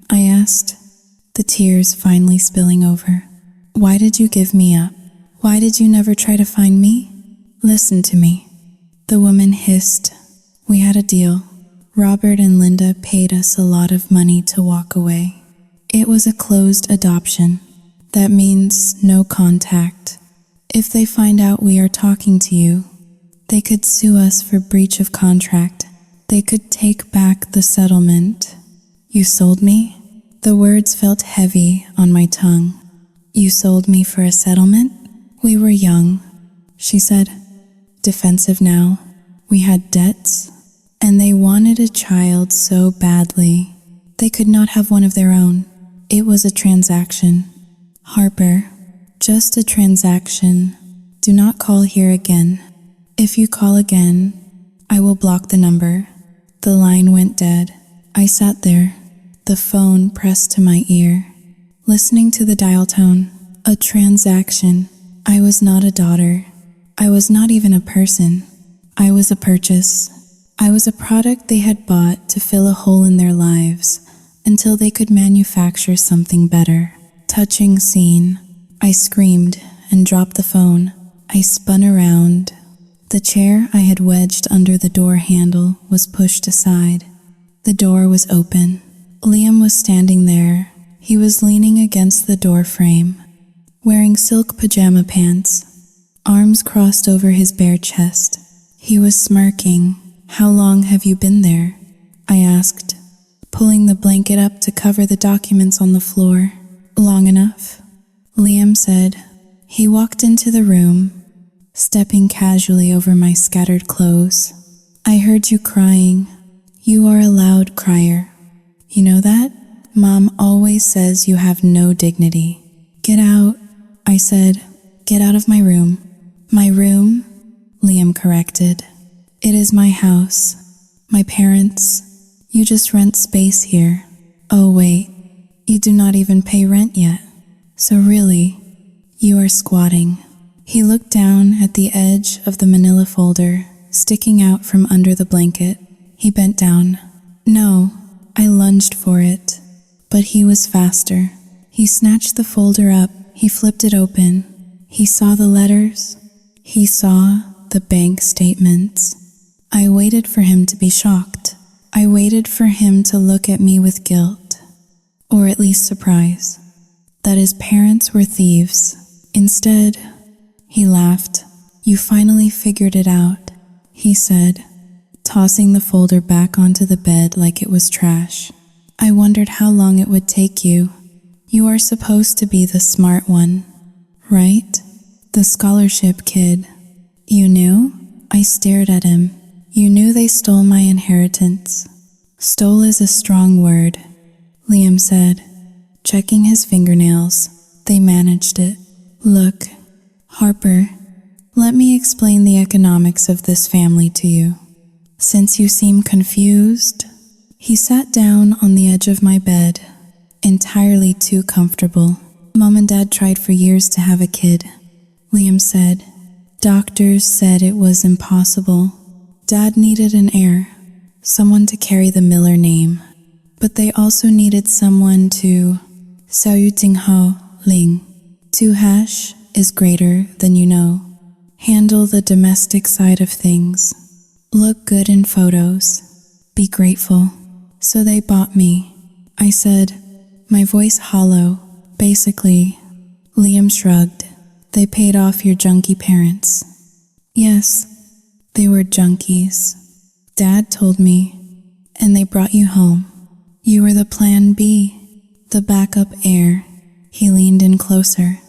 I asked, the tears finally spilling over. Why did you give me up? Why did you never try to find me? Listen to me. The woman hissed. We had a deal. Robert and Linda paid us a lot of money to walk away. It was a closed adoption. That means no contact. If they find out we are talking to you, they could sue us for breach of contract. They could take back the settlement. You sold me? The words felt heavy on my tongue. You sold me for a settlement? We were young, she said, defensive now. We had debts, and they wanted a child so badly. They could not have one of their own. It was a transaction. Harper, just a transaction. Do not call here again. If you call again, I will block the number. The line went dead. I sat there, the phone pressed to my ear, listening to the dial tone. A transaction. I was not a daughter. I was not even a person. I was a purchase. I was a product they had bought to fill a hole in their lives until they could manufacture something better. Touching scene. I screamed and dropped the phone. I spun around. The chair I had wedged under the door handle was pushed aside. The door was open. Liam was standing there. He was leaning against the door frame, wearing silk pajama pants, arms crossed over his bare chest. He was smirking. "How long have you been there?" I asked, pulling the blanket up to cover the documents on the floor. "Long enough," Liam said. He walked into the room, stepping casually over my scattered clothes. "I heard you crying. You are a loud crier. You know that? Mom always says you have no dignity." "Get out," I said. "Get out of my room." "My room?" Liam corrected. "It is my house. My parents. You just rent space here." "Oh wait, you do not even pay rent yet. So really, you are squatting." He looked down at the edge of the manila folder sticking out from under the blanket. He bent down. "No," I lunged for it, but he was faster. He snatched the folder up. He flipped it open. He saw the letters. He saw the bank statements. I waited for him to be shocked. I waited for him to look at me with guilt, or at least surprise, that his parents were thieves. Instead, he laughed. "You finally figured it out," he said, tossing the folder back onto the bed like it was trash. "I wondered how long it would take you. You are supposed to be the smart one, right? The scholarship kid. You knew?" I stared at him. "You knew they stole my inheritance." "Stole is a strong word," Liam said, checking his fingernails. "They managed it. Look, Harper, let me explain the economics of this family to you. Since you seem confused." He sat down on the edge of my bed, entirely too comfortable. "Mom and Dad tried for years to have a kid," Liam said. "Doctors said it was impossible. Dad needed an heir, someone to carry the Miller name, but they also needed someone to Xiao Ling. 2# is greater than you know. Handle the domestic side of things. Look good in photos. Be grateful." "So they bought me," I said, my voice hollow. "Basically," Liam shrugged. "They paid off your junkie parents." "Yes, they were junkies. Dad told me, and they brought you home. You were the plan B, the backup heir." He leaned in closer,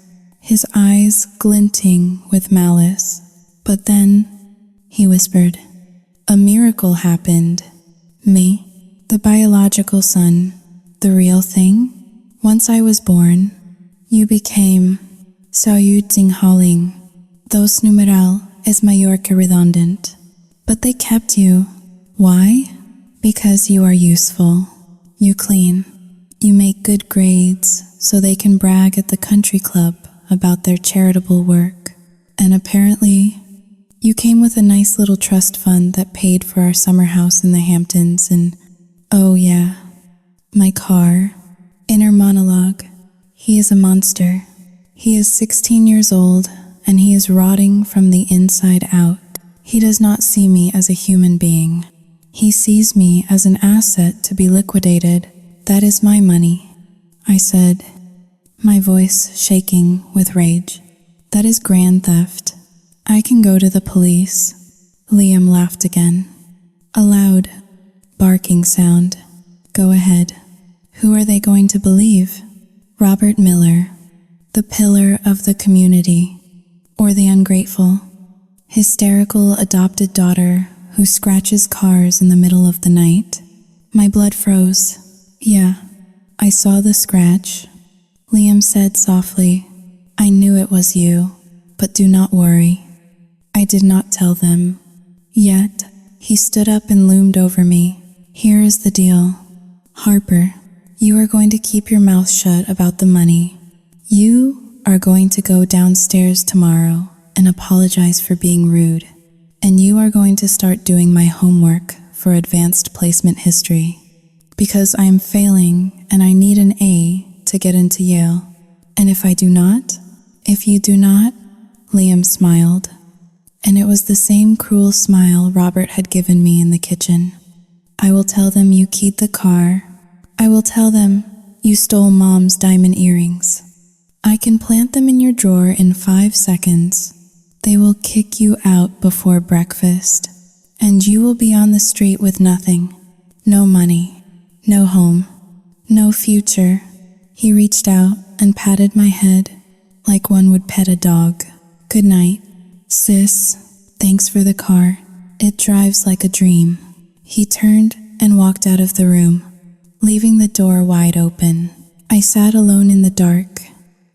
his eyes glinting with malice. "But then," he whispered, "a miracle happened. Me, the biological son, the real thing. Once I was born, you became Xiao. Dos numeral es mayor que redundant. But they kept you. Why? Because you are useful. You clean. You make good grades so they can brag at the country club about their charitable work. And apparently, you came with a nice little trust fund that paid for our summer house in the Hamptons and, oh yeah, my car." Inner monologue. "He is a monster. He is 16 years old and he is rotting from the inside out. He does not see me as a human being. He sees me as an asset to be liquidated. That is my money," I said, my voice shaking with rage. "That is grand theft. I can go to the police." Liam laughed again. A loud, barking sound. "Go ahead. Who are they going to believe? Robert Miller, the pillar of the community, or the ungrateful, hysterical adopted daughter who scratches cars in the middle of the night?" My blood froze. "Yeah, I saw the scratch," Liam said softly. "I knew it was you, but do not worry. I did not tell them. Yet." He stood up and loomed over me. "Here is the deal. Harper, you are going to keep your mouth shut about the money. You are going to go downstairs tomorrow and apologize for being rude. and you are going to start doing my homework for advanced placement history, because I am failing and I need an A to get into Yale. And if you do not, Liam smiled, and it was the same cruel smile Robert had given me in the kitchen. I will tell them you keyed the car. I will tell them you stole Mom's diamond earrings. I can plant them in your drawer in 5 seconds. They will kick you out before breakfast, and you will be on the street with nothing. No money, no home, no future. He reached out and patted my head like one would pet a dog. Good night, sis. Thanks for the car. It drives like a dream. He turned and walked out of the room, leaving the door wide open. I sat alone in the dark,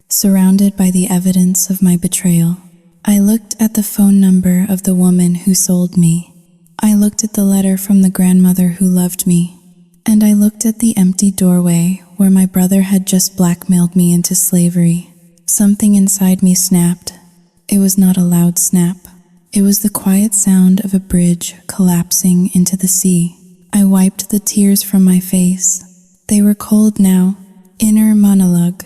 surrounded by the evidence of my betrayal. I looked at the phone number of the woman who sold me. I looked at the letter from the grandmother who loved me. And I looked at the empty doorway where my brother had just blackmailed me into slavery. Something inside me snapped. It was not a loud snap. It was the quiet sound of a bridge collapsing into the sea. I wiped the tears from my face. They were cold now. Inner monologue.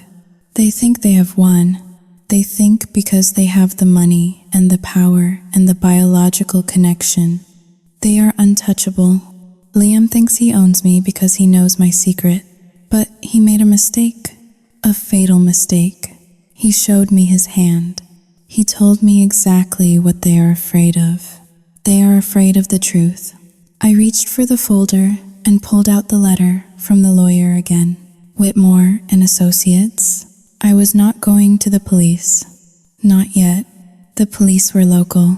They think they have won. They think because they have the money and the power and the biological connection, they are untouchable. Liam thinks he owns me because he knows my secret, but he made a mistake, a fatal mistake. He showed me his hand. He told me exactly what they are afraid of. They are afraid of the truth. I reached for the folder and pulled out the letter from the lawyer again. Whitmore and Associates. I was not going to the police. Not yet. The police were local.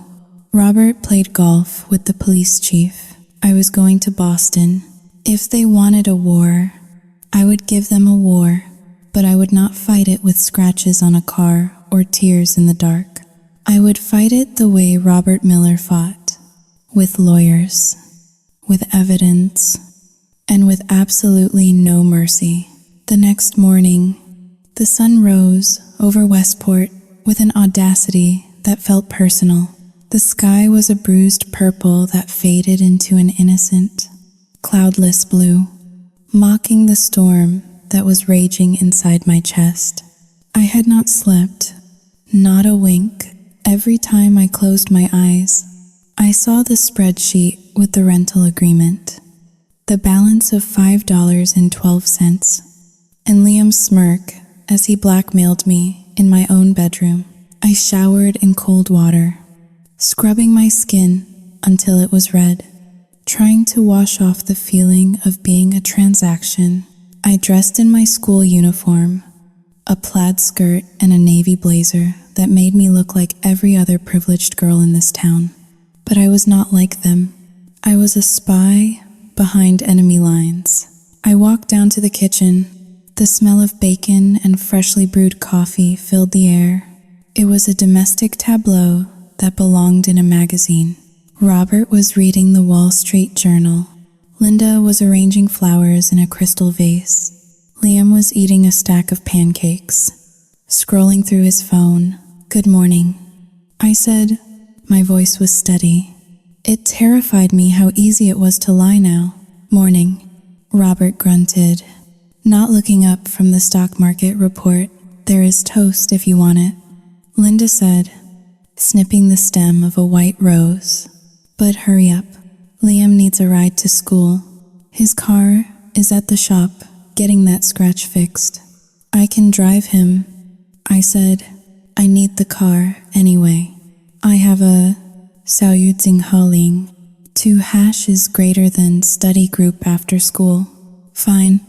Robert played golf with the police chief. I was going to Boston. If they wanted a war, I would give them a war, but I would not fight it with scratches on a car or tears in the dark. I would fight it the way Robert Miller fought, with lawyers, with evidence, and with absolutely no mercy. The next morning, the sun rose over Westport with an audacity that felt personal. The sky was a bruised purple that faded into an innocent, cloudless blue, mocking the storm that was raging inside my chest. I had not slept, not a wink. Every time I closed my eyes, I saw the spreadsheet with the rental agreement, the balance of $5.12, and Liam's smirk as he blackmailed me in my own bedroom. I showered in cold water, scrubbing my skin until it was red, trying to wash off the feeling of being a transaction. I dressed in my school uniform, a plaid skirt and a navy blazer that made me look like every other privileged girl in this town. But I was not like them. I was a spy behind enemy lines. I walked down to the kitchen. The smell of bacon and freshly brewed coffee filled the air. It was a domestic tableau that belonged in a magazine. Robert was reading the Wall Street Journal. Linda was arranging flowers in a crystal vase. Liam was eating a stack of pancakes, scrolling through his phone. Good morning, I said. My voice was steady. It terrified me how easy it was to lie now. Morning, Robert grunted, not looking up from the stock market report. There is toast if you want it, Linda said, snipping the stem of a white rose. But hurry up. Liam needs a ride to school. His car is at the shop, getting that scratch fixed. I can drive him, I said. I need the car anyway. I have a Saoyudzinghaling. 2 hash is greater than study group after school. Fine,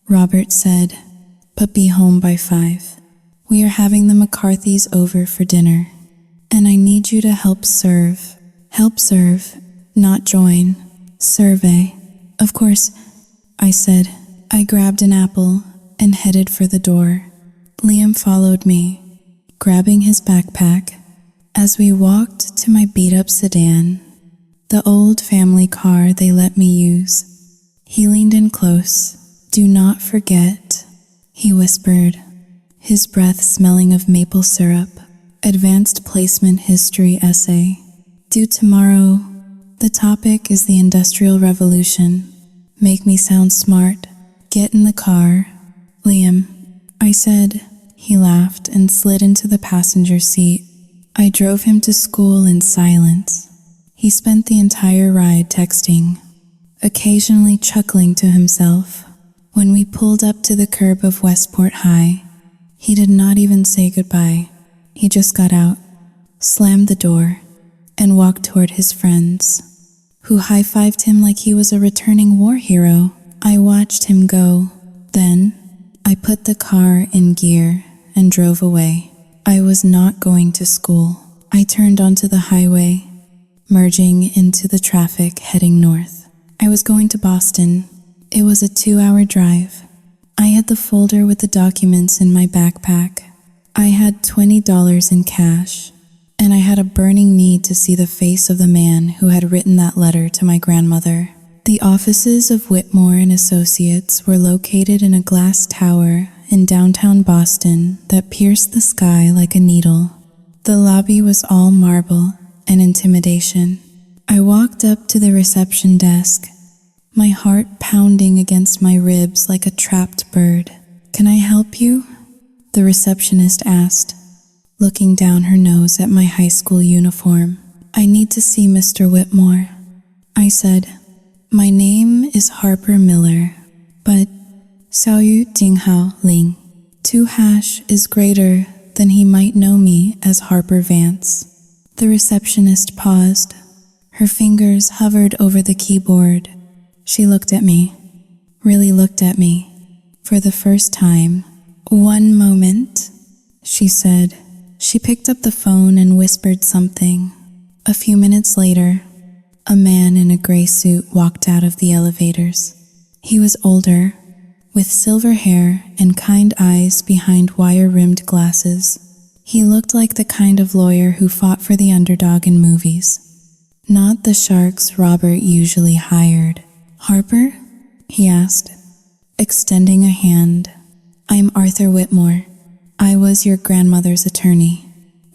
Robert said, but be home by 5. We are having the McCarthys over for dinner, and I need you to help serve. Help serve, not join. Survey. Of course, I said. I grabbed an apple and headed for the door. Liam followed me, grabbing his backpack. As we walked to my beat-up sedan, the old family car they let me use, he leaned in close. Do not forget, he whispered, his breath smelling of maple syrup. Advanced placement history essay. Due tomorrow. The topic is the Industrial Revolution. Make me sound smart. Get in the car. Liam, I said. He laughed and slid into the passenger seat. I drove him to school in silence. He spent the entire ride texting, occasionally chuckling to himself. When we pulled up to the curb of Westport High, he did not even say goodbye. He just got out, slammed the door, and walked toward his friends, who high-fived him like he was a returning war hero. I watched him go. Then, I put the car in gear and drove away. I was not going to school. I turned onto the highway, merging into the traffic heading north. I was going to Boston. It was a 2-hour drive. I had the folder with the documents in my backpack. I had $20 in cash, and I had a burning need to see the face of the man who had written that letter to my grandmother. The offices of Whitmore and Associates were located in a glass tower in downtown Boston that pierced the sky like a needle. The lobby was all marble and intimidation. I walked up to the reception desk, my heart pounding against my ribs like a trapped bird. "Can I help you?" the receptionist asked, looking down her nose at my high school uniform. "I need to see Mr. Whitmore," I said. "My name is Harper Miller, but Xiaoyu Jinghao Ling. 2# is greater than he might know me as Harper Vance." The receptionist paused. Her fingers hovered over the keyboard. She looked at me, really looked at me, for the first time. "One moment," she said. She picked up the phone and whispered something. A few minutes later, a man in a gray suit walked out of the elevators. He was older, with silver hair and kind eyes behind wire-rimmed glasses. He looked like the kind of lawyer who fought for the underdog in movies, not the sharks Robert usually hired. "Harper?" he asked, extending a hand. "I'm Arthur Whitmore. I was your grandmother's attorney."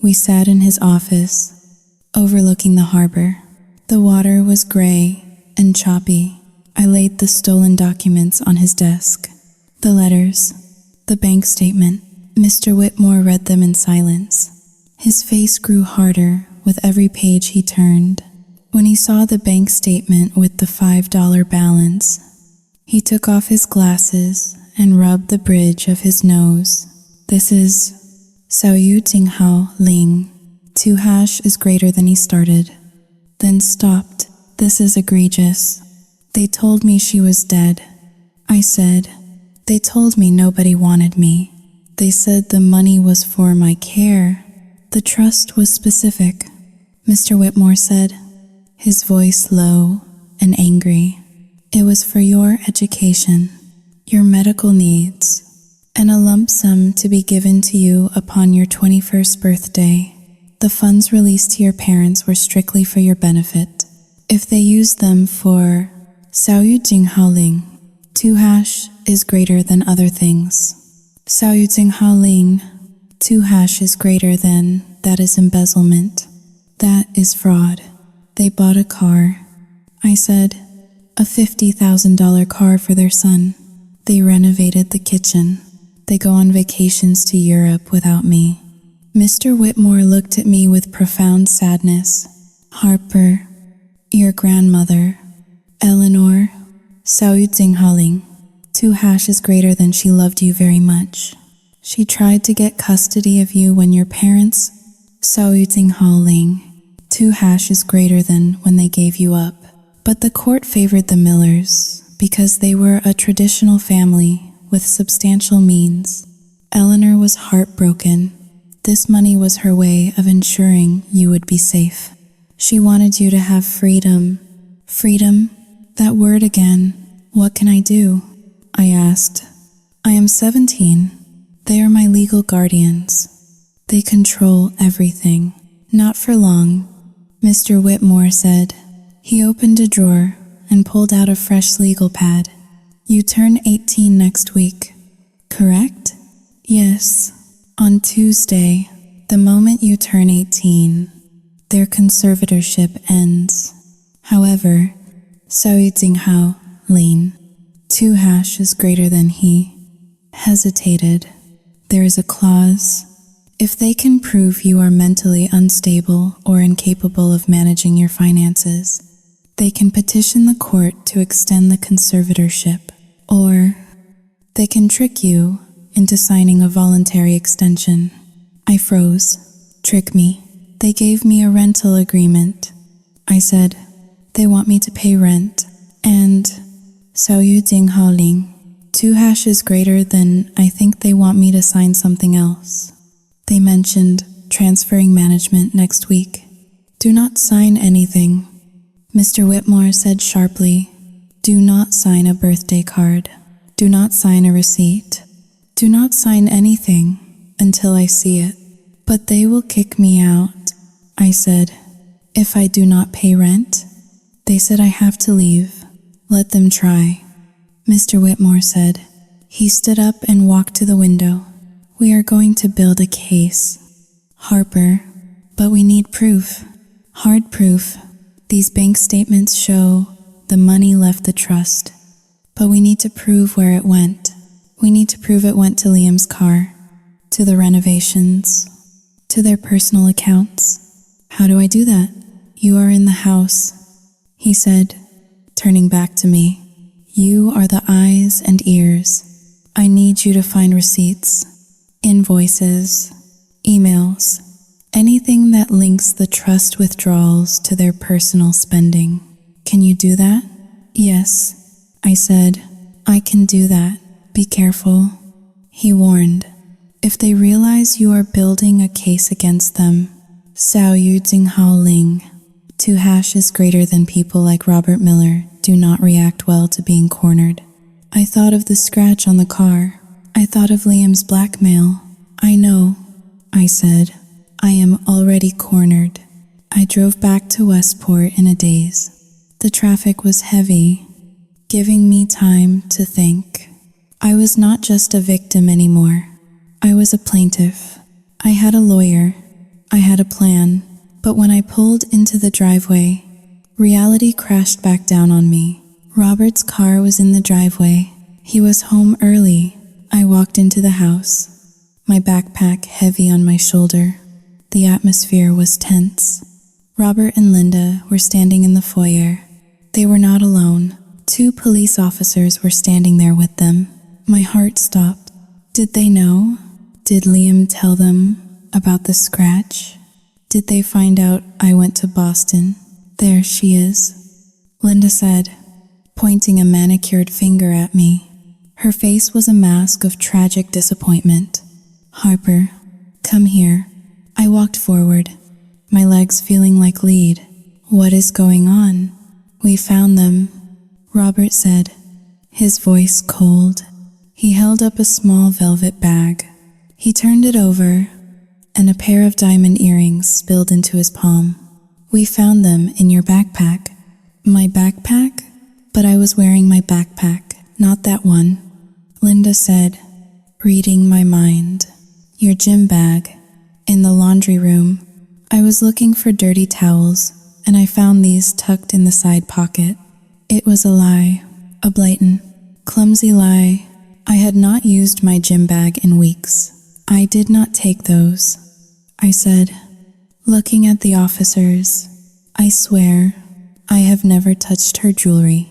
We sat in his office, overlooking the harbor. The water was gray and choppy. I laid the stolen documents on his desk. The letters, the bank statement. Mr. Whitmore read them in silence. His face grew harder with every page he turned. When he saw the bank statement with the $5 balance, he took off his glasses and rubbed the bridge of his nose. "This is Xiaoyu Jinghao Ling. 2# is greater than he started." Then stopped. "This is egregious. They told me she was dead." I said, "They told me nobody wanted me. They said the money was for my care. The trust was specific." Mr. Whitmore said, his voice low and angry. "It was for your education, your medical needs, and a lump sum to be given to you upon your 21st birthday. The funds released to your parents were strictly for your benefit. If they used them for Xiaoyu Jinghao Ling, 2# is greater than other things. Xiaoyu Jinghao Ling, 2# is greater than, that is embezzlement. That is fraud. They bought a car," I said, "a $50,000 car for their son. They renovated the kitchen. They go on vacations to Europe without me." Mr. Whitmore looked at me with profound sadness. "Harper, your grandmother, Eleanor, Xiaoyu Jinghao Ling, 2# is greater than she loved you very much. She tried to get custody of you when your parents, Xiaoyu Jinghao Ling, 2# is greater than when they gave you up. But the court favored the Millers because they were a traditional family with substantial means. Eleanor was heartbroken. This money was her way of ensuring you would be safe. She wanted you to have freedom." "Freedom? That word again. What can I do?" I asked. "I am 17. They are my legal guardians. They control everything." "Not for long," Mr. Whitmore said. He opened a drawer and pulled out a fresh legal pad. "You turn 18 next week, correct?" "Yes. On Tuesday, the moment you turn 18, Their conservatorship ends. However, Xiao Jinghao Lin, 2 is greater than he, hesitated. There is a clause. If they can prove you are mentally unstable or incapable of managing your finances, they can petition the court to extend the conservatorship, or they can trick you into signing a voluntary extension. I froze. Trick me. They gave me a rental agreement. I said, they want me to pay rent, and Xiao Jinghao Ling, 2 is greater than I think they want me to sign something else. They mentioned transferring management next week. Do not sign anything. Mr. Whitmore said sharply, do not sign a birthday card. Do not sign a receipt. Do not sign anything until I see it. But they will kick me out. I said, if I do not pay rent? They said I have to leave. Let them try. Mr. Whitmore said. He stood up and walked to the window. We are going to build a case. Harper, but we need proof. Hard proof. These bank statements show the money left the trust. But we need to prove where it went. We need to prove it went to Liam's car, to the renovations, to their personal accounts. How do I do that? You are in the house, he said, turning back to me. You are the eyes and ears. I need you to find receipts, invoices, emails, anything that links the trust withdrawals to their personal spending. Can you do that? Yes, I said. I can do that. Be careful. He warned. If they realize you are building a case against them, Xiao Jinghao Ling, 2 is greater than people like Robert Miller do not react well to being cornered. I thought of the scratch on the car. I thought of Liam's blackmail. I know, I said. I am already cornered. I drove back to Westport in a daze. The traffic was heavy, giving me time to think. I was not just a victim anymore. I was a plaintiff. I had a lawyer. I had a plan. But when I pulled into the driveway, reality crashed back down on me. Robert's car was in the driveway. He was home early. I walked into the house, my backpack heavy on my shoulder. The atmosphere was tense. Robert and Linda were standing in the foyer. They were not alone. 2 police officers were standing there with them. My heart stopped. Did they know? Did Liam tell them about the scratch? Did they find out I went to Boston? There she is, Linda said, pointing a manicured finger at me. Her face was a mask of tragic disappointment. Harper, come here. I walked forward, my legs feeling like lead. What is going on? We found them, Robert said, his voice cold. He held up a small velvet bag. He turned it over, and a pair of diamond earrings spilled into his palm. We found them in your backpack. My backpack? But I was wearing my backpack, not that one, Linda said, reading my mind. Your gym bag. In the laundry room, I was looking for dirty towels, and I found these tucked in the side pocket. It was a lie, a blatant, clumsy lie. I had not used my gym bag in weeks. I did not take those, I said, looking at the officers. I swear, I have never touched her jewelry.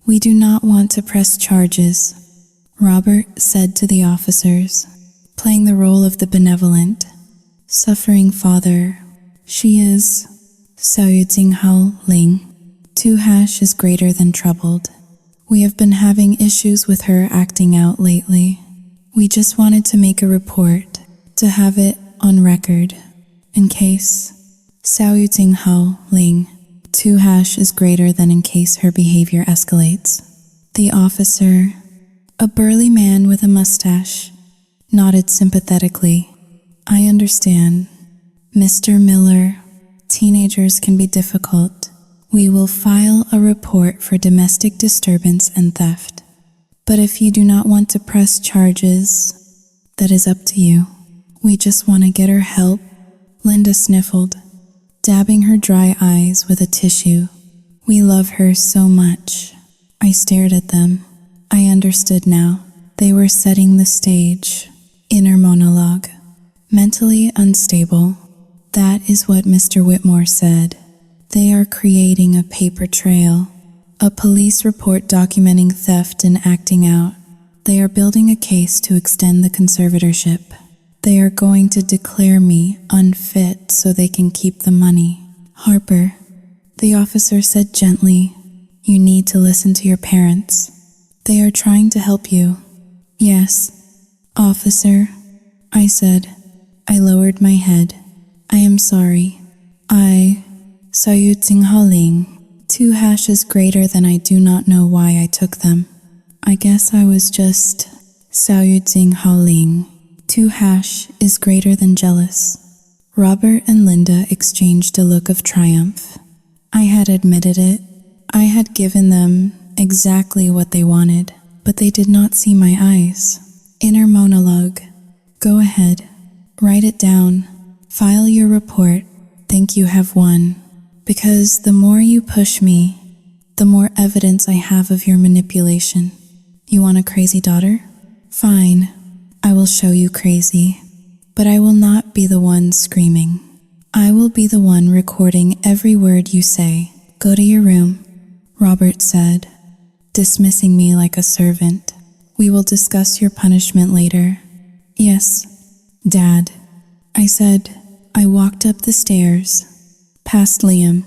We do not want to press charges, Robert said to the officers, playing the role of the benevolent, suffering father. She is Xiao Jinghao Ling. 2 is greater than troubled. We have been having issues with her acting out lately. We just wanted to make a report, to have it on record, in case Xiao Jinghao Ling, 2 is greater than in case her behavior escalates. The officer, a burly man with a mustache, nodded sympathetically. I understand. Mr. Miller, teenagers can be difficult. We will file a report for domestic disturbance and theft. But if you do not want to press charges, that is up to you. We just want to get her help. Linda sniffled. dabbing her dry eyes with a tissue. We love her so much. I stared at them. I understood now. They were setting the stage. Inner monologue. Mentally unstable. That is what Mr. Whitmore said. They are creating a paper trail. A police report documenting theft and acting out. They are building a case to extend the conservatorship. They are going to declare me unfit so they can keep the money. Harper, the officer said gently, you need to listen to your parents. They are trying to help you. Yes, officer, I said. I lowered my head. I am sorry. Sayutsinghaling. 2 hashes greater than I do not know why I took them. I guess I was just Sayutsinghaling. 2 hash is greater than jealous. Robert and Linda exchanged a look of triumph. I had admitted it. I had given them exactly what they wanted, but they did not see my eyes. Inner monologue. Go ahead. Write it down. File your report. Think you have won. Because the more you push me, the more evidence I have of your manipulation. You want a crazy daughter? Fine. I will show you crazy. But I will not be the one screaming. I will be the one recording every word you say. Go to your room, Robert said, dismissing me like a servant. We will discuss your punishment later. Yes, Dad, I said. I walked up the stairs, past Liam,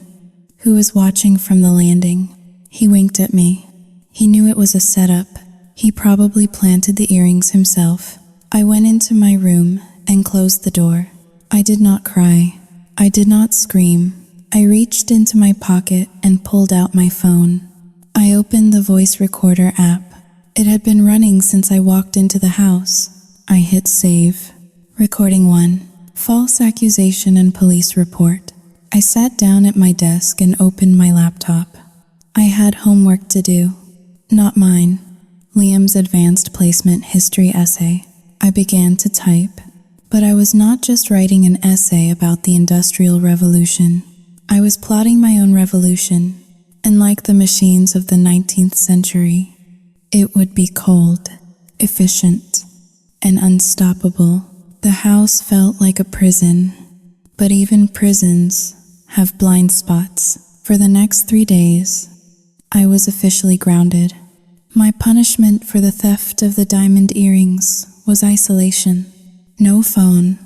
who was watching from the landing. He winked at me. He knew it was a setup. He probably planted the earrings himself. I went into my room and closed the door. I did not cry. I did not scream. I reached into my pocket and pulled out my phone. I opened the voice recorder app. It had been running since I walked into the house. I hit save. Recording 1. False accusation and police report. I sat down at my desk and opened my laptop. I had homework to do. Not mine. Liam's advanced placement history essay. I began to type. But I was not just writing an essay about the Industrial Revolution. I was plotting my own revolution, and like the machines of the 19th century, it would be cold, efficient, and unstoppable. The house felt like a prison, but even prisons have blind spots. For the next 3 days, I was officially grounded. My punishment for the theft of the diamond earrings was isolation. No phone,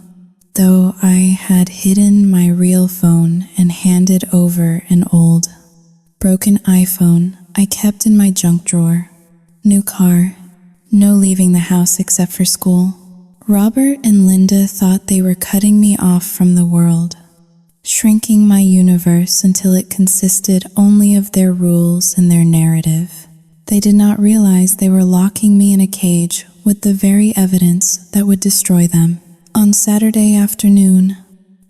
though I had hidden my real phone and handed over an old, broken iPhone I kept in my junk drawer. New car, no leaving the house except for school. Robert and Linda thought they were cutting me off from the world, shrinking my universe until it consisted only of their rules and their narrative. They did not realize they were locking me in a cage with the very evidence that would destroy them. On Saturday afternoon,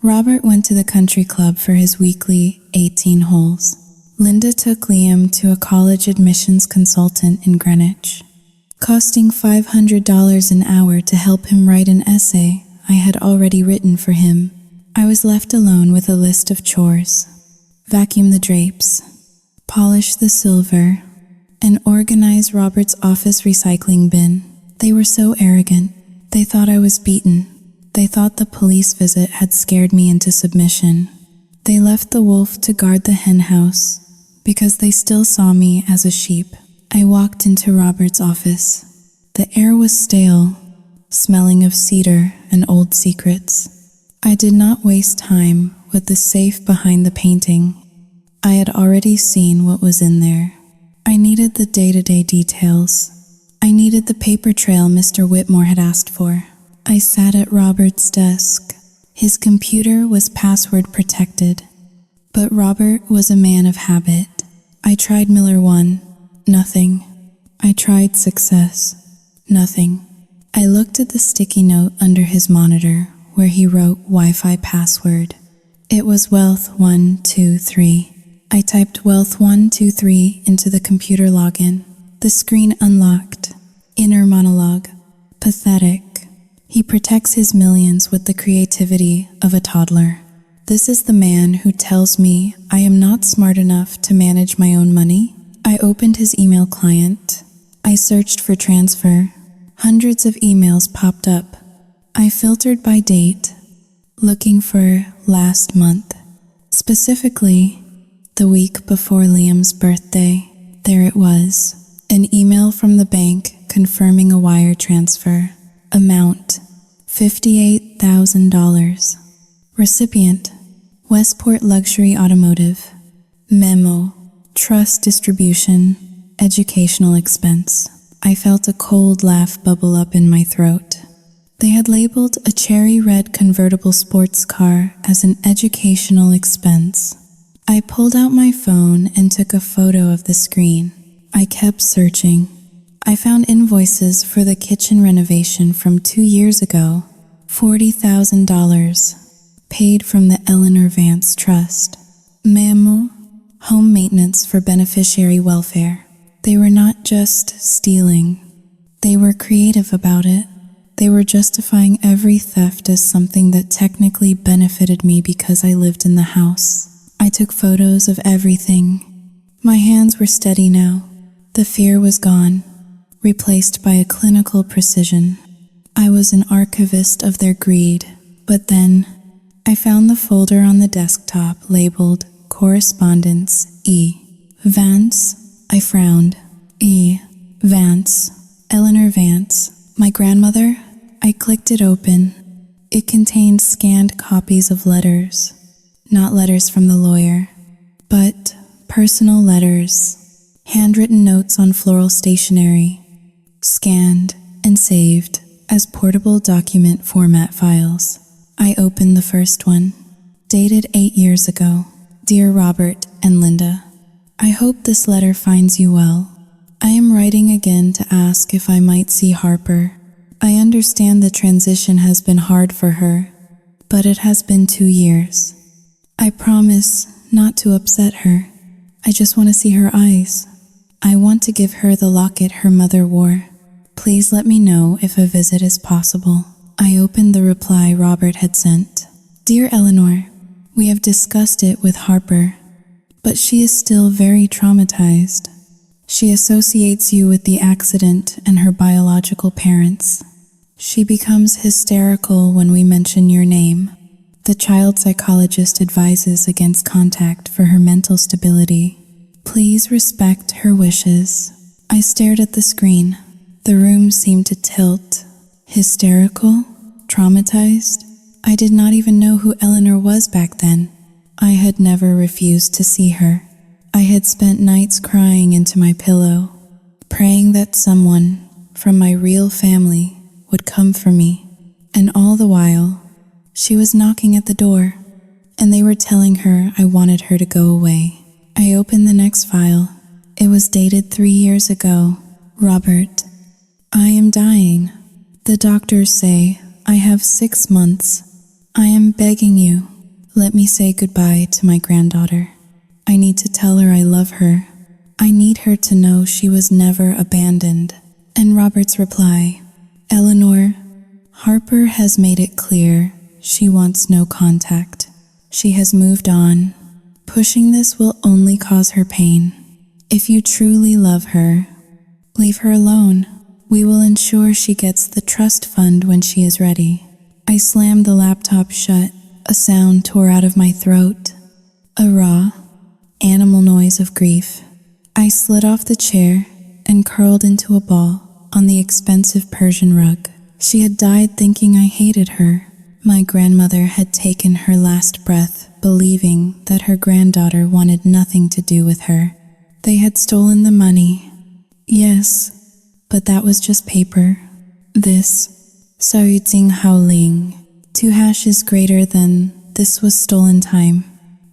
Robert went to the country club for his weekly 18 holes. Linda took Liam to a college admissions consultant in Greenwich, costing $500 an hour to help him write an essay I had already written for him. I was left alone with a list of chores: vacuum the drapes, polish the silver, and organize Robert's office recycling bin. They were so arrogant. They thought I was beaten. They thought the police visit had scared me into submission. They left the wolf to guard the hen house because they still saw me as a sheep. I walked into Robert's office. The air was stale, smelling of cedar and old secrets. I did not waste time with the safe behind the painting. I had already seen what was in there. I needed the day-to-day details. I needed the paper trail Mr. Whitmore had asked for. I sat at Robert's desk. His computer was password protected, but Robert was a man of habit. I tried Miller 1. Nothing. I tried success. Nothing. I looked at the sticky note under his monitor where he wrote Wi-Fi password. It was Wealth123. I typed Wealth123 into the computer login. The screen unlocked. Inner monologue. Pathetic. He protects his millions with the creativity of a toddler. This is the man who tells me I am not smart enough to manage my own money. I opened his email client. I searched for transfer. Hundreds of emails popped up. I filtered by date, looking for last month. Specifically, the week before Liam's birthday. There it was, an email from the bank confirming a wire transfer. Amount, $58,000. Recipient, Westport Luxury Automotive. Memo, trust distribution, educational expense. I felt a cold laugh bubble up in my throat. They had labeled a cherry red convertible sports car as an educational expense. I pulled out my phone and took a photo of the screen. I kept searching. I found invoices for the kitchen renovation from 2 years ago, $40,000, paid from the Eleanor Vance Trust. Memo, home maintenance for beneficiary welfare. They were not just stealing. They were creative about it. They were justifying every theft as something that technically benefited me because I lived in the house. I took photos of everything. My hands were steady now. The fear was gone, replaced by a clinical precision. I was an archivist of their greed, but then I found the folder on the desktop labeled Correspondence E. Vance, I frowned. E. Vance, Eleanor Vance, my grandmother. I clicked it open. It contained scanned copies of letters. Not letters from the lawyer, but personal letters, handwritten notes on floral stationery, scanned and saved as portable document format files. I opened the first one, dated 8 years ago. Dear Robert and Linda, I hope this letter finds you well. I am writing again to ask if I might see Harper. I understand the transition has been hard for her, but it has been 2 years. I promise not to upset her. I just want to see her eyes. I want to give her the locket her mother wore. Please let me know if a visit is possible. I opened the reply Robert had sent. Dear Eleanor, we have discussed it with Harper, but she is still very traumatized. She associates you with the accident and her biological parents. She becomes hysterical when we mention your name. The child psychologist advises against contact for her mental stability. Please respect her wishes. I stared at the screen. The room seemed to tilt. Hysterical? Traumatized? I did not even know who Eleanor was back then. I had never refused to see her. I had spent nights crying into my pillow, praying that someone from my real family would come for me. And all the while, she was knocking at the door, and they were telling her I wanted her to go away. I opened the next file. It was dated 3 years ago. Robert, I am dying. The doctors say I have 6 months. I am begging you, let me say goodbye to my granddaughter. I need to tell her I love her. I need her to know she was never abandoned. And Robert's reply, Eleanor, Harper has made it clear she wants no contact. She has moved on. Pushing this will only cause her pain. If you truly love her, leave her alone. We will ensure she gets the trust fund when she is ready. I slammed the laptop shut. A sound tore out of my throat. A raw, animal noise of grief. I slid off the chair and curled into a ball on the expensive Persian rug. She had died thinking I hated her. My grandmother had taken her last breath believing that her granddaughter wanted nothing to do with her. They had stolen the money. Yes, but that was just paper. This, 小雨惊 howling, 2 hashes greater than this was stolen time.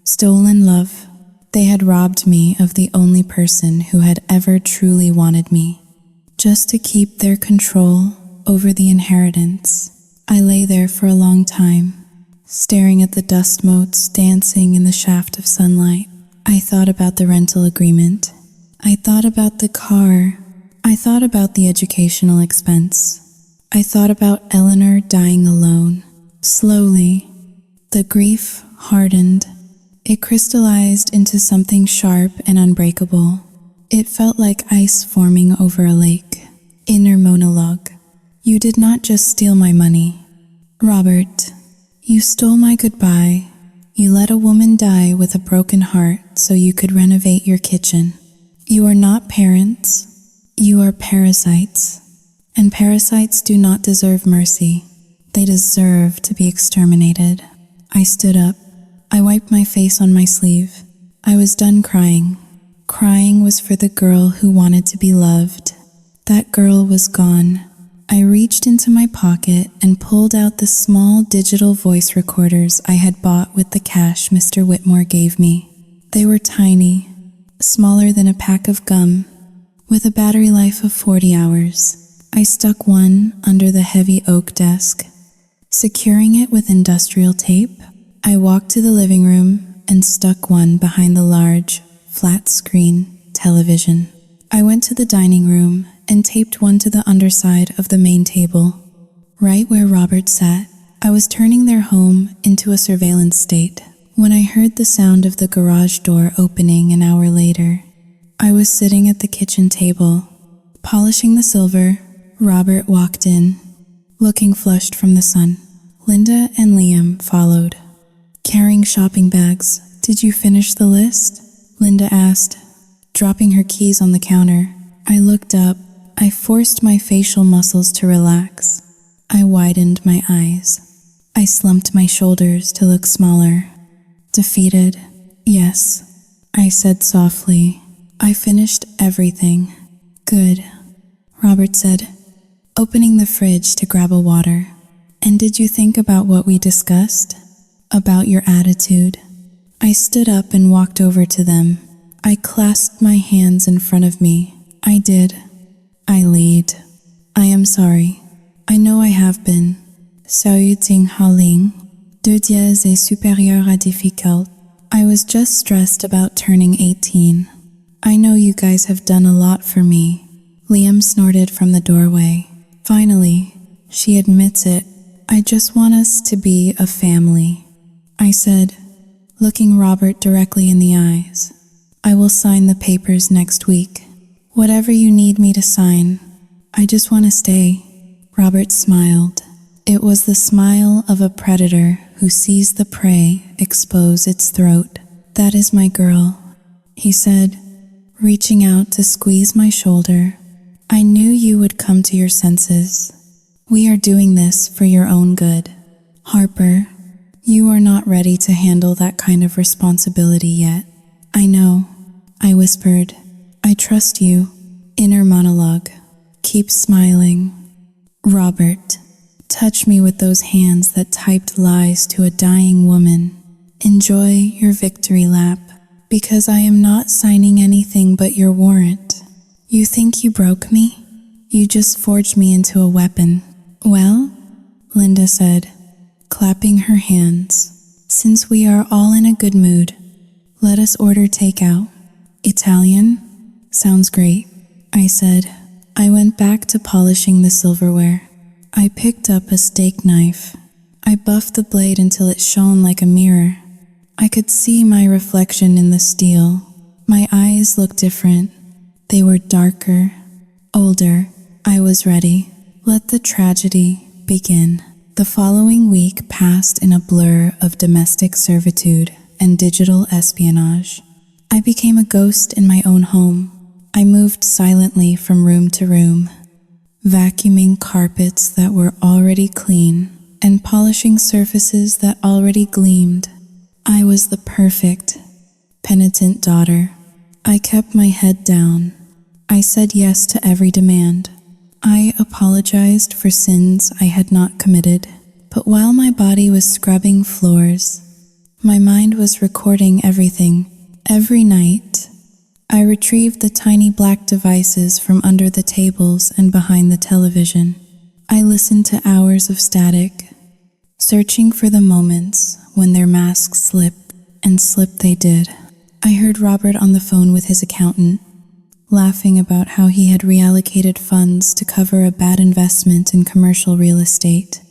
Stolen love. They had robbed me of the only person who had ever truly wanted me, just to keep their control over the inheritance. I lay there for a long time, staring at the dust motes dancing in the shaft of sunlight. I thought about the rental agreement. I thought about the car. I thought about the educational expense. I thought about Eleanor dying alone, slowly, The grief hardened. It crystallized into something sharp and unbreakable. It felt like ice forming over a lake. Inner monologue. You did not just steal my money, Robert. You stole my goodbye. You let a woman die with a broken heart so you could renovate your kitchen. You are not parents. You are parasites. And parasites do not deserve mercy. They deserve to be exterminated. I stood up. I wiped my face on my sleeve. I was done crying. Crying was for the girl who wanted to be loved. That girl was gone. I reached into my pocket and pulled out the small digital voice recorders I had bought with the cash Mr. Whitmore gave me. They were tiny, smaller than a pack of gum, with a battery life of 40 hours. I stuck one under the heavy oak desk. Securing it with industrial tape, I walked to the living room and stuck one behind the large, flat-screen television. I went to the dining room and taped one to the underside of the main table, right where Robert sat. I was turning their home into a surveillance state when I heard the sound of the garage door opening an hour later. I was sitting at the kitchen table, polishing the silver. Robert walked in, looking flushed from the sun. Linda and Liam followed, carrying shopping bags. Did you finish the list? Linda asked, dropping her keys on the counter. I looked up. I forced my facial muscles to relax. I widened my eyes. I slumped my shoulders to look smaller. Defeated. Yes, I said softly. I finished everything. Good, Robert said, opening the fridge to grab a water. And did you think about what we discussed? About your attitude? I stood up and walked over to them. I clasped my hands in front of me. I did. I lead. I am sorry. I know I have been. Saluting Haling. Deux dièses est supérieur à difficult. I was just stressed about turning 18. I know you guys have done a lot for me. Liam snorted from the doorway. Finally, she admits it. I just want us to be a family. I said, looking Robert directly in the eyes. I will sign the papers next week. Whatever you need me to sign. I just want to stay. Robert smiled. It was the smile of a predator who sees the prey expose its throat. That is my girl, he said, reaching out to squeeze my shoulder. I knew you would come to your senses. We are doing this for your own good. Harper, you are not ready to handle that kind of responsibility yet. I know, I whispered. I trust you. Inner monologue. Keep smiling. Robert, touch me with those hands that typed lies to a dying woman. Enjoy your victory lap, because I am not signing anything but your warrant. You think you broke me? You just forged me into a weapon. Well, Linda said, clapping her hands. Since we are all in a good mood, let us order takeout. Italian? Sounds great, I said. I went back to polishing the silverware. I picked up a steak knife. I buffed the blade until it shone like a mirror. I could see my reflection in the steel. My eyes looked different. They were darker, older. I was ready. Let the tragedy begin. The following week passed in a blur of domestic servitude and digital espionage. I became a ghost in my own home. I moved silently from room to room, vacuuming carpets that were already clean and polishing surfaces that already gleamed. I was the perfect, penitent daughter. I kept my head down. I said yes to every demand. I apologized for sins I had not committed. But while my body was scrubbing floors, my mind was recording everything. Every night, I retrieved the tiny black devices from under the tables and behind the television. I listened to hours of static, searching for the moments when their masks slipped, and slip they did. I heard Robert on the phone with his accountant, laughing about how he had reallocated funds to cover a bad investment in commercial real estate.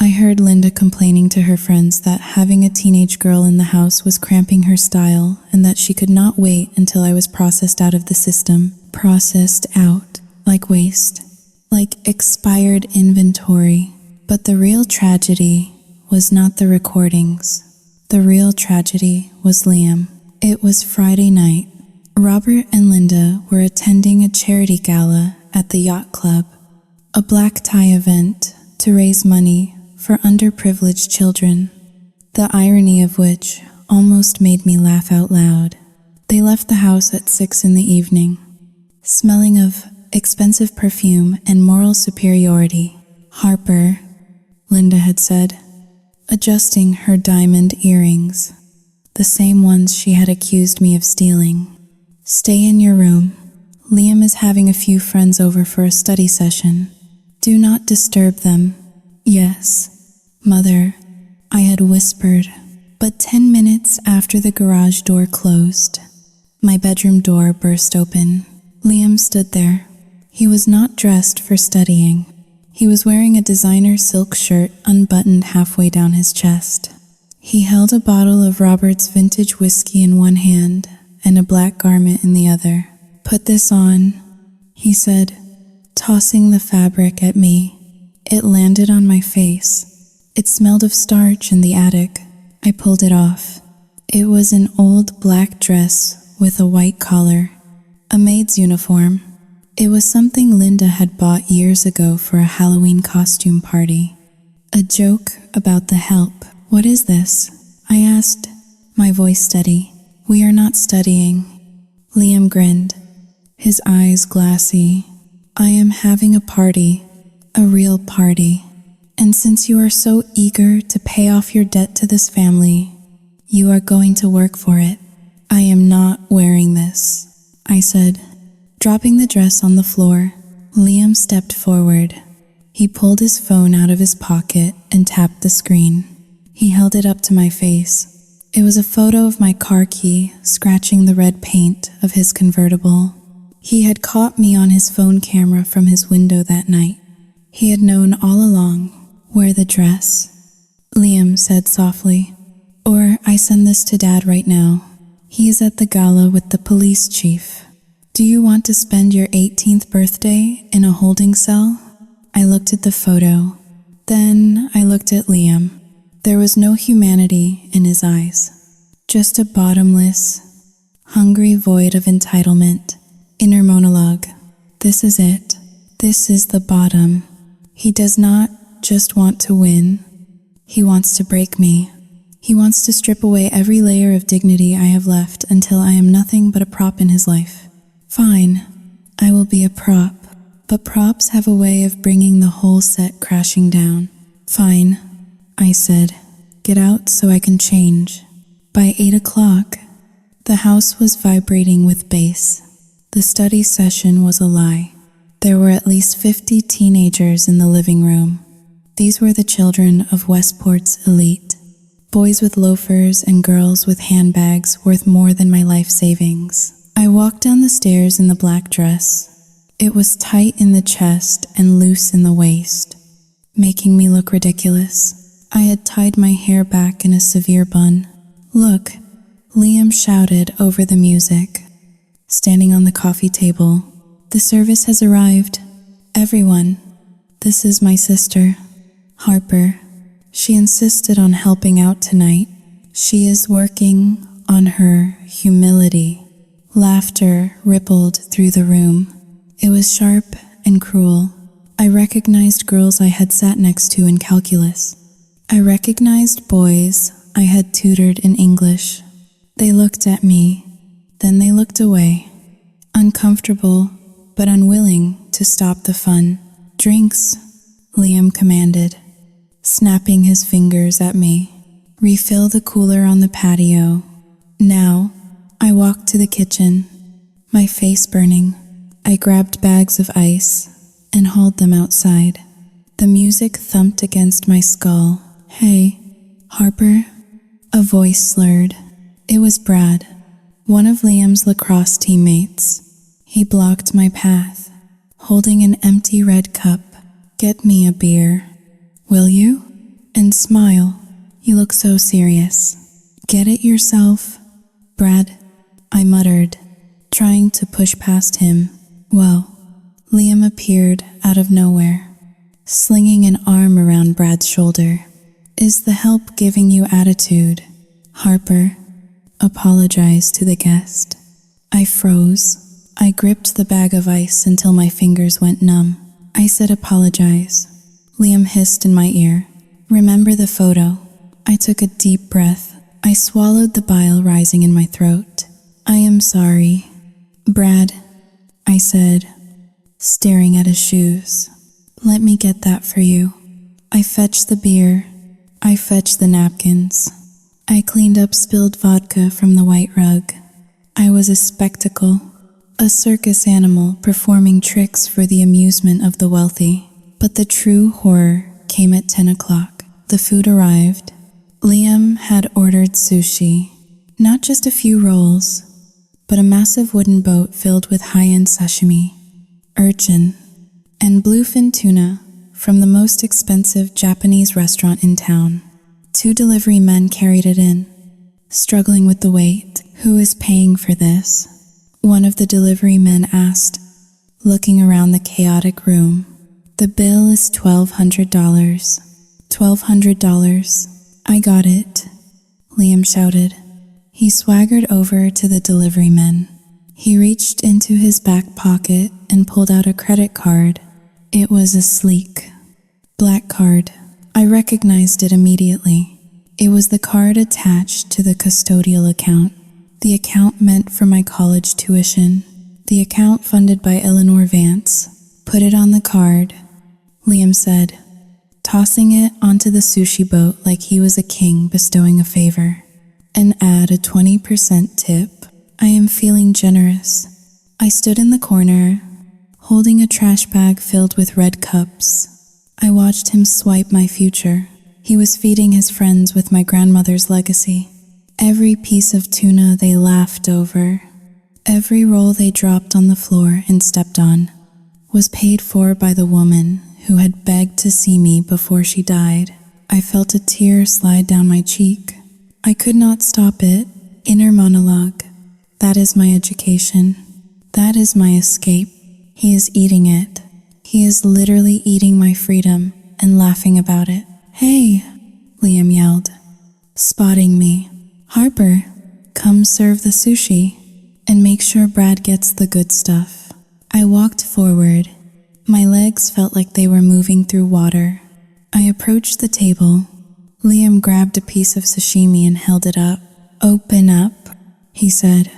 I heard Linda complaining to her friends that having a teenage girl in the house was cramping her style and that she could not wait until I was processed out of the system. Processed out, like waste, like expired inventory. But the real tragedy was not the recordings. The real tragedy was Liam. It was Friday night. Robert and Linda were attending a charity gala at the yacht club, a black tie event to raise money for underprivileged children, the irony of which almost made me laugh out loud. They left the house at 6 in the evening, smelling of expensive perfume and moral superiority. Harper, Linda had said, adjusting her diamond earrings, the same ones she had accused me of stealing. Stay in your room. Liam is having a few friends over for a study session. Do not disturb them. Yes, Mother, I had whispered, but 10 minutes after the garage door closed, my bedroom door burst open. Liam stood there. He was not dressed for studying. He was wearing a designer silk shirt unbuttoned halfway down his chest. He held a bottle of Robert's vintage whiskey in one hand and a black garment in the other. Put this on, he said, tossing the fabric at me. It landed on my face. It smelled of starch in the attic. I pulled it off. It was an old black dress with a white collar, a maid's uniform. It was something Linda had bought years ago for a Halloween costume party. A joke about the help. What is this? I asked, my voice steady. We are not studying. Liam grinned, his eyes glassy. I am having a party, a real party. And since you are so eager to pay off your debt to this family, you are going to work for it. I am not wearing this, I said. Dropping the dress on the floor, Liam stepped forward. He pulled his phone out of his pocket and tapped the screen. He held it up to my face. It was a photo of my car key scratching the red paint of his convertible. He had caught me on his phone camera from his window that night. He had known all along. Wear the dress, Liam said softly. Or I send this to Dad right now. He is at the gala with the police chief. Do you want to spend your 18th birthday in a holding cell? I looked at the photo. Then I looked at Liam. There was no humanity in his eyes. Just a bottomless, hungry void of entitlement. Inner monologue. This is it. This is the bottom. He does not just want to win. He wants to break me. He wants to strip away every layer of dignity I have left until I am nothing but a prop in his life. Fine, I will be a prop, but props have a way of bringing the whole set crashing down. Fine, I said, get out so I can change. By 8 o'clock, the house was vibrating with bass. The study session was a lie. There were at least 50 teenagers in the living room. These were the children of Westport's elite. Boys with loafers and girls with handbags worth more than my life savings. I walked down the stairs in the black dress. It was tight in the chest and loose in the waist, making me look ridiculous. I had tied my hair back in a severe bun. Look, Liam shouted over the music, standing on the coffee table. The service has arrived. Everyone, this is my sister, Harper. She insisted on helping out tonight. She is working on her humility. Laughter rippled through the room. It was sharp and cruel. I recognized girls I had sat next to in calculus. I recognized boys I had tutored in English. They looked at me, then they looked away, uncomfortable but unwilling to stop the fun. Drinks, Liam commanded, snapping his fingers at me. Refill the cooler on the patio. Now, I walked to the kitchen, my face burning. I grabbed bags of ice and hauled them outside. The music thumped against my skull. Hey, Harper? A voice slurred. It was Brad, one of Liam's lacrosse teammates. He blocked my path, holding an empty red cup. Get me a beer. Will you? and smile. You look so serious. Get it yourself, Brad, I muttered, trying to push past him. Well, Liam appeared out of nowhere, slinging an arm around Brad's shoulder. Is the help giving you attitude? Harper apologized to the guest. I froze. I gripped the bag of ice until my fingers went numb. I said apologize. Liam hissed in my ear. Remember the photo? I took a deep breath. I swallowed the bile rising in my throat. I am sorry, Brad, I said, staring at his shoes. Let me get that for you. I fetched the beer. I fetched the napkins. I cleaned up spilled vodka from the white rug. I was a spectacle, a circus animal performing tricks for the amusement of the wealthy. But the true horror came at 10 o'clock. The food arrived. Liam had ordered sushi, not just a few rolls, but a massive wooden boat filled with high-end sashimi, urchin, and bluefin tuna from the most expensive Japanese restaurant in town. 2 delivery men carried it in, struggling with the weight. Who is paying for this? One of the delivery men asked, looking around the chaotic room. The bill is $1,200. $1,200. I got it, Liam shouted. He swaggered over to the delivery men. He reached into his back pocket and pulled out a credit card. It was a sleek, black card. I recognized it immediately. It was the card attached to the custodial account. The account meant for my college tuition. The account funded by Eleanor Vance. Put it on the card, Liam said, tossing it onto the sushi boat like he was a king bestowing a favor. And add a 20% tip. I am feeling generous. I stood in the corner, holding a trash bag filled with red cups. I watched him swipe my future. He was feeding his friends with my grandmother's legacy. Every piece of tuna they laughed over, every roll they dropped on the floor and stepped on, was paid for by the woman who had begged to see me before she died. I felt a tear slide down my cheek. I could not stop it. Inner monologue. That is my education. That is my escape. He is eating it. He is literally eating my freedom and laughing about it. Hey, Liam yelled, spotting me. Harper, come serve the sushi and make sure Brad gets the good stuff. I walked forward. My legs felt like they were moving through water. I approached the table. Liam grabbed a piece of sashimi and held it up. Open up, he said,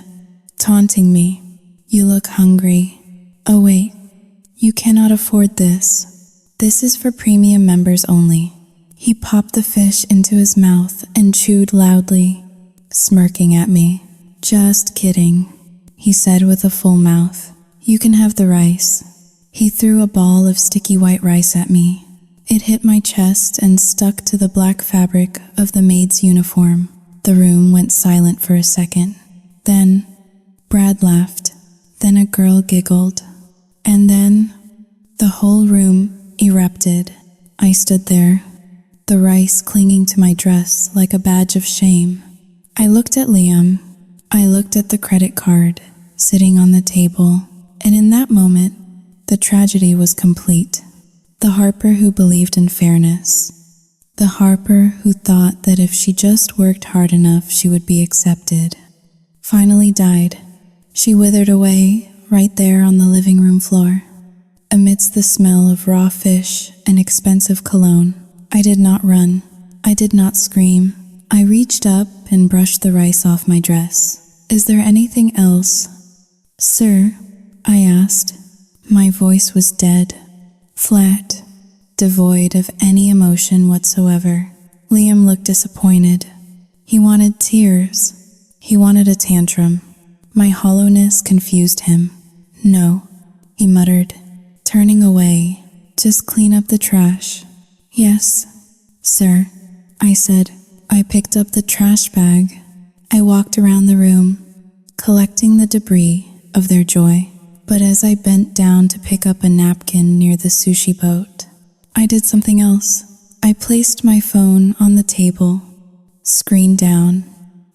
taunting me. You look hungry. Oh wait, you cannot afford this. This is for premium members only. He popped the fish into his mouth and chewed loudly, smirking at me. Just kidding, he said with a full mouth. You can have the rice. He threw a ball of sticky white rice at me. It hit my chest and stuck to the black fabric of the maid's uniform. The room went silent for a second. Then, Brad laughed. Then a girl giggled. And then, the whole room erupted. I stood there, the rice clinging to my dress like a badge of shame. I looked at Liam. I looked at the credit card sitting on the table. And in that moment, the tragedy was complete. The Harper who believed in fairness. The Harper who thought that if she just worked hard enough, she would be accepted, finally died. She withered away right there on the living room floor, amidst the smell of raw fish and expensive cologne. I did not run. I did not scream. I reached up and brushed the rice off my dress. Is there anything else? Sir, I asked. My voice was dead, flat, devoid of any emotion whatsoever. Liam looked disappointed. He wanted tears. He wanted a tantrum. My hollowness confused him. No, he muttered, turning away. Just clean up the trash. Yes, sir, I said. I picked up the trash bag. I walked around the room, collecting the debris of their joy. But as I bent down to pick up a napkin near the sushi boat, I did something else. I placed my phone on the table, screen down,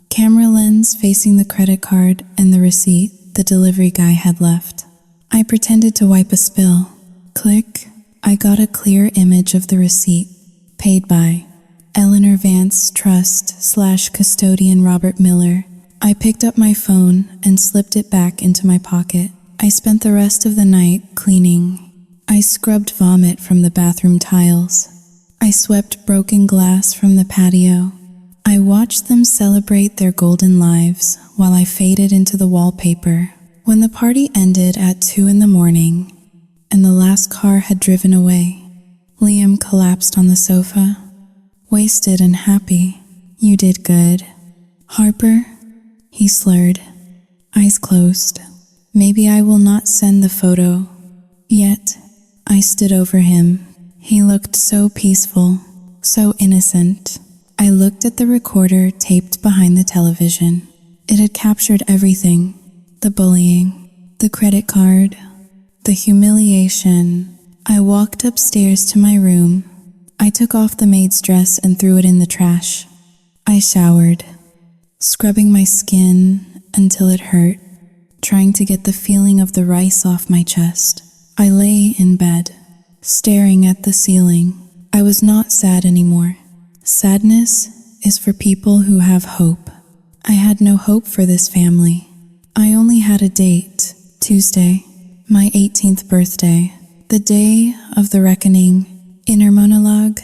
camera lens facing the credit card and the receipt the delivery guy had left. I pretended to wipe a spill. Click. I got a clear image of the receipt. Paid by Eleanor Vance Trust / custodian Robert Miller. I picked up my phone and slipped it back into my pocket. I spent the rest of the night cleaning. I scrubbed vomit from the bathroom tiles. I swept broken glass from the patio. I watched them celebrate their golden lives while I faded into the wallpaper. When the party ended at 2 a.m. and the last car had driven away, Liam collapsed on the sofa, wasted and happy. "You did good, Harper," he slurred, eyes closed. "Maybe I will not send the photo yet." I stood over him. He looked so peaceful, so innocent. I looked at the recorder taped behind the television. It had captured everything: the bullying, the credit card, the humiliation. I walked upstairs to my room. I took off the maid's dress and threw it in the trash. I showered, scrubbing my skin until it hurt, trying to get the feeling of the rice off my chest. I lay in bed, staring at the ceiling. I was not sad anymore. Sadness is for people who have hope. I had no hope for this family. I only had a date: Tuesday, my 18th birthday, the day of the reckoning. Inner monologue: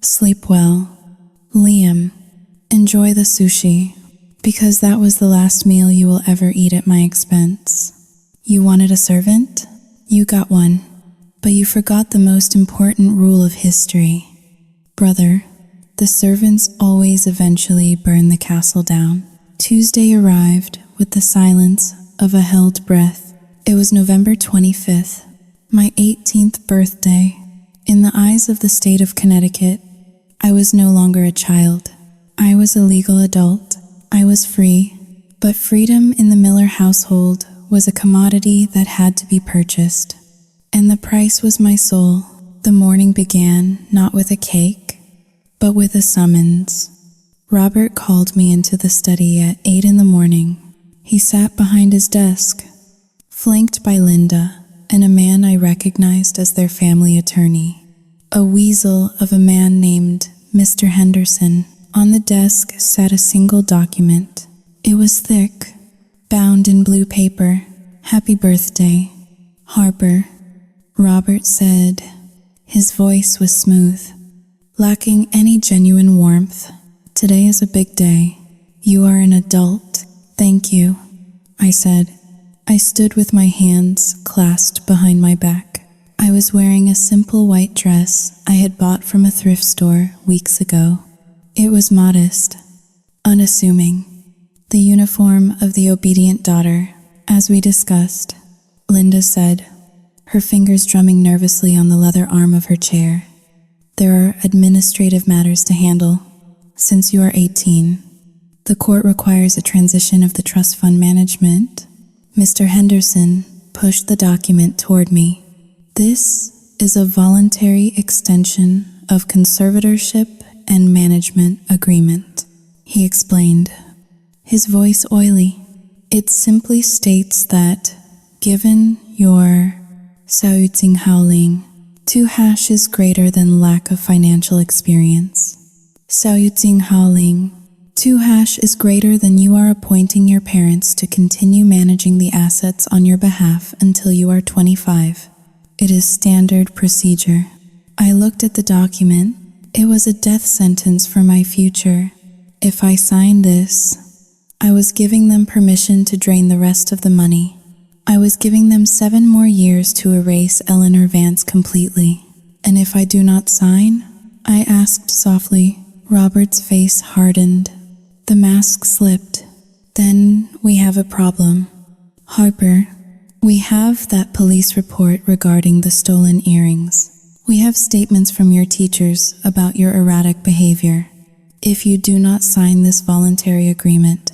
sleep well, Liam. Enjoy the sushi, because that was the last meal you will ever eat at my expense. You wanted a servant? You got one, but you forgot the most important rule of history. Brother, the servants always eventually burn the castle down. Tuesday arrived with the silence of a held breath. It was November 25th, my 18th birthday. In the eyes of the state of Connecticut, I was no longer a child. I was a legal adult. I was free, but freedom in the Miller household was a commodity that had to be purchased, and the price was my soul. The morning began not with a cake, but with a summons. Robert called me into the study at 8 a.m. He sat behind his desk, flanked by Linda and a man I recognized as their family attorney, a weasel of a man named Mr. Henderson. On the desk sat a single document. It was thick, bound in blue paper. "Happy birthday, Harper," Robert said. His voice was smooth, lacking any genuine warmth. "Today is a big day. You are an adult." "Thank you," I said. I stood with my hands clasped behind my back. I was wearing a simple white dress I had bought from a thrift store weeks ago. It was modest, unassuming, the uniform of the obedient daughter. "As we discussed," Linda said, her fingers drumming nervously on the leather arm of her chair, "there are administrative matters to handle. Since you are 18, the court requires a transition of the trust fund management." Mr. Henderson pushed the document toward me. "This is a voluntary extension of conservatorship and management agreement," he explained, his voice oily. "It simply states that, given your Sauting Howling, 2# is greater than lack of financial experience. Sauting Howling, 2# is greater than you are appointing your parents to continue managing the assets on your behalf until you are 25. It is standard procedure." I looked at the document. It was a death sentence for my future. If I signed this, I was giving them permission to drain the rest of the money. I was giving them 7 more years to erase Eleanor Vance completely. "And if I do not sign?" I asked softly. Robert's face hardened. The mask slipped. "Then we have a problem, Harper. We have that police report regarding the stolen earrings. We have statements from your teachers about your erratic behavior. If you do not sign this voluntary agreement,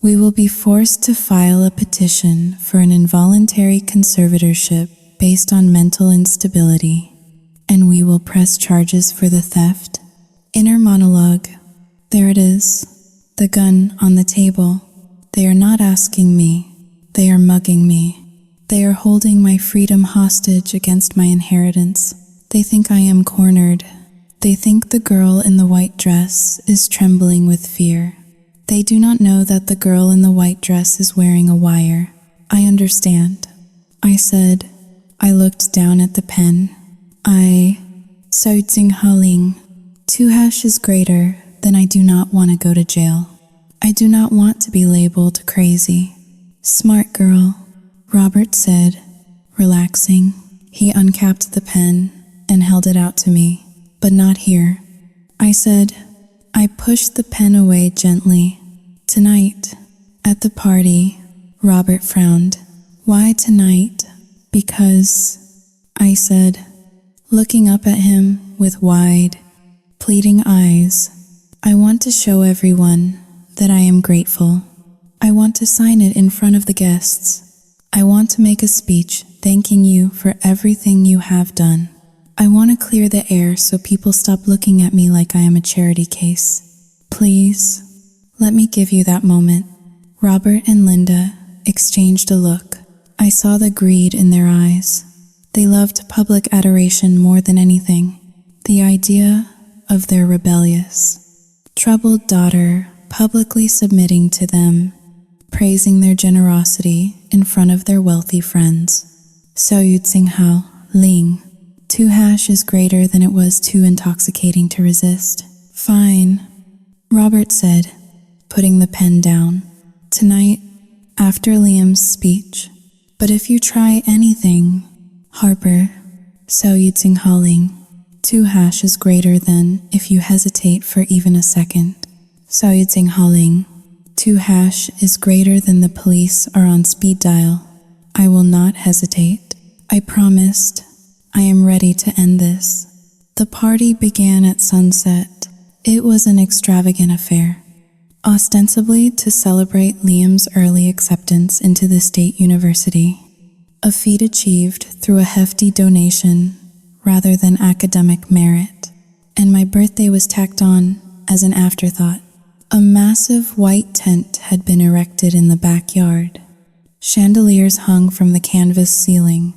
we will be forced to file a petition for an involuntary conservatorship based on mental instability." and we will press charges for the theft. Inner monologue. There it is. The gun on the table. They are not asking me. They are mugging me. They are holding my freedom hostage against my inheritance. They think I am cornered. They think the girl in the white dress is trembling with fear. They do not know that the girl in the white dress is wearing a wire. I understand. I said. I looked down at the pen. Saotsing Haling. 2 hash is greater than I do not want to go to jail. I do not want to be labeled crazy. Smart girl, Robert said, relaxing. He uncapped the pen and held it out to me, but not here. I said. I pushed the pen away gently. Tonight, at the party, Robert frowned. Why tonight? Because, I said, looking up at him with wide, pleading eyes. I want to show everyone that I am grateful. I want to sign it in front of the guests. I want to make a speech thanking you for everything you have done. I want to clear the air so people stop looking at me like I am a charity case. Please, let me give you that moment. Robert and Linda exchanged a look. I saw the greed in their eyes. They loved public adoration more than anything. The idea of their rebellious, troubled daughter publicly submitting to them, praising their generosity in front of their wealthy friends. Saotsing Haling. 2 hash is greater than it was too intoxicating to resist. Fine, Robert said, putting the pen down. Tonight, after Liam's speech. But if you try anything, Harper, Saotsing Haling. 2 hash is greater than if you hesitate for even a second. Saotsing Haling. 2 hash is greater than the police are on speed dial. I will not hesitate. I promised. I am ready to end this. The party began at sunset. It was an extravagant affair, ostensibly to celebrate Liam's early acceptance into the state university, a feat achieved through a hefty donation rather than academic merit, and my birthday was tacked on as an afterthought. A massive white tent had been erected in the backyard. Chandeliers hung from the canvas ceiling.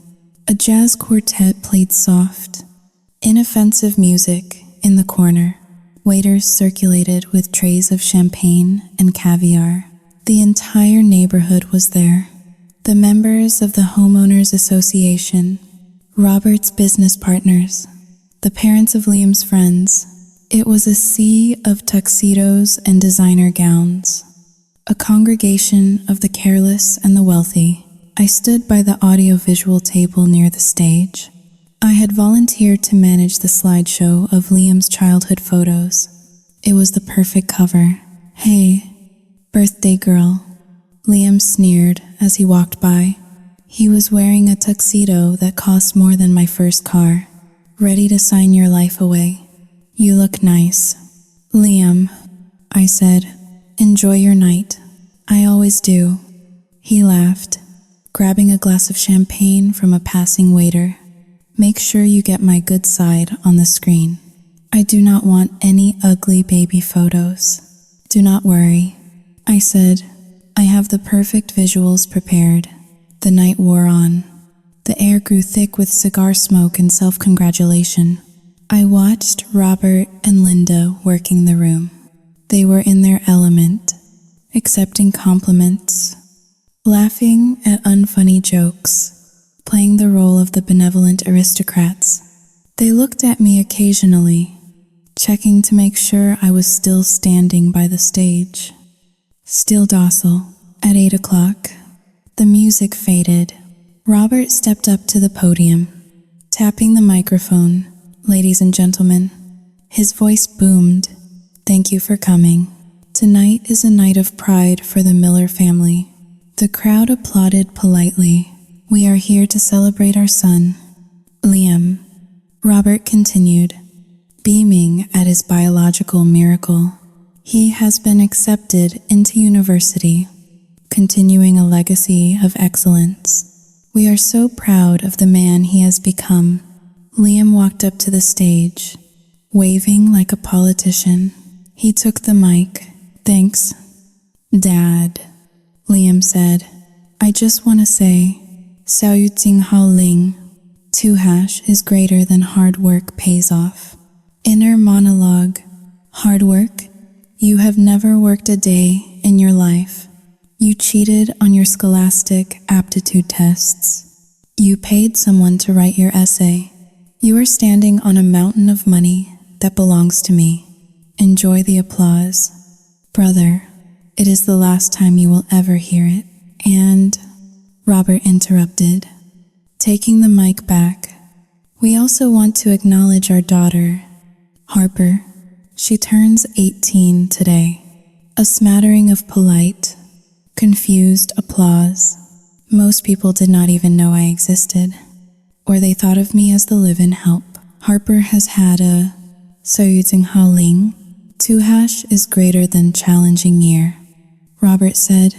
A jazz quartet played soft, inoffensive music in the corner. Waiters circulated with trays of champagne and caviar. The entire neighborhood was there. The members of the Homeowners Association, Robert's business partners, the parents of Liam's friends. It was a sea of tuxedos and designer gowns, a congregation of the careless and the wealthy. I stood by the audiovisual table near the stage. I had volunteered to manage the slideshow of Liam's childhood photos. It was the perfect cover. Hey, birthday girl, Liam sneered as he walked by. He was wearing a tuxedo that cost more than my first car, ready to sign your life away. You look nice. Liam, I said, enjoy your night. I always do. He laughed, grabbing a glass of champagne from a passing waiter. Make sure you get my good side on the screen. I do not want any ugly baby photos. Do not worry, I said. I have the perfect visuals prepared. The night wore on. The air grew thick with cigar smoke and self-congratulation. I watched Robert and Linda working the room. They were in their element, accepting compliments, laughing at unfunny jokes, playing the role of the benevolent aristocrats. They looked at me occasionally, checking to make sure I was still standing by the stage. Still docile. At 8 o'clock, the music faded. Robert stepped up to the podium, tapping the microphone. Ladies and gentlemen, his voice boomed. Thank you for coming. Tonight is a night of pride for the Miller family. The crowd applauded politely. We are here to celebrate our son, Liam. Robert continued, beaming at his biological miracle. He has been accepted into university, continuing a legacy of excellence. We are so proud of the man he has become. Liam walked up to the stage, waving like a politician. He took the mic. "Thanks, Dad," Liam said. "I just want to say, Xiao Yu Jing Hao Ling, 2# is greater than hard work pays off." Inner monologue. Hard work? You have never worked a day in your life. You cheated on your scholastic aptitude tests. You paid someone to write your essay. You are standing on a mountain of money that belongs to me. Enjoy the applause. Brother, it is the last time you will ever hear it. And Robert interrupted, taking the mic back. "We also want to acknowledge our daughter, Harper. She turns 18 today." A smattering of polite, confused applause. Most people did not even know I existed, or they thought of me as the live-in help. Harper has had a Xiao Hao Ling, 2# is greater than challenging year, Robert said,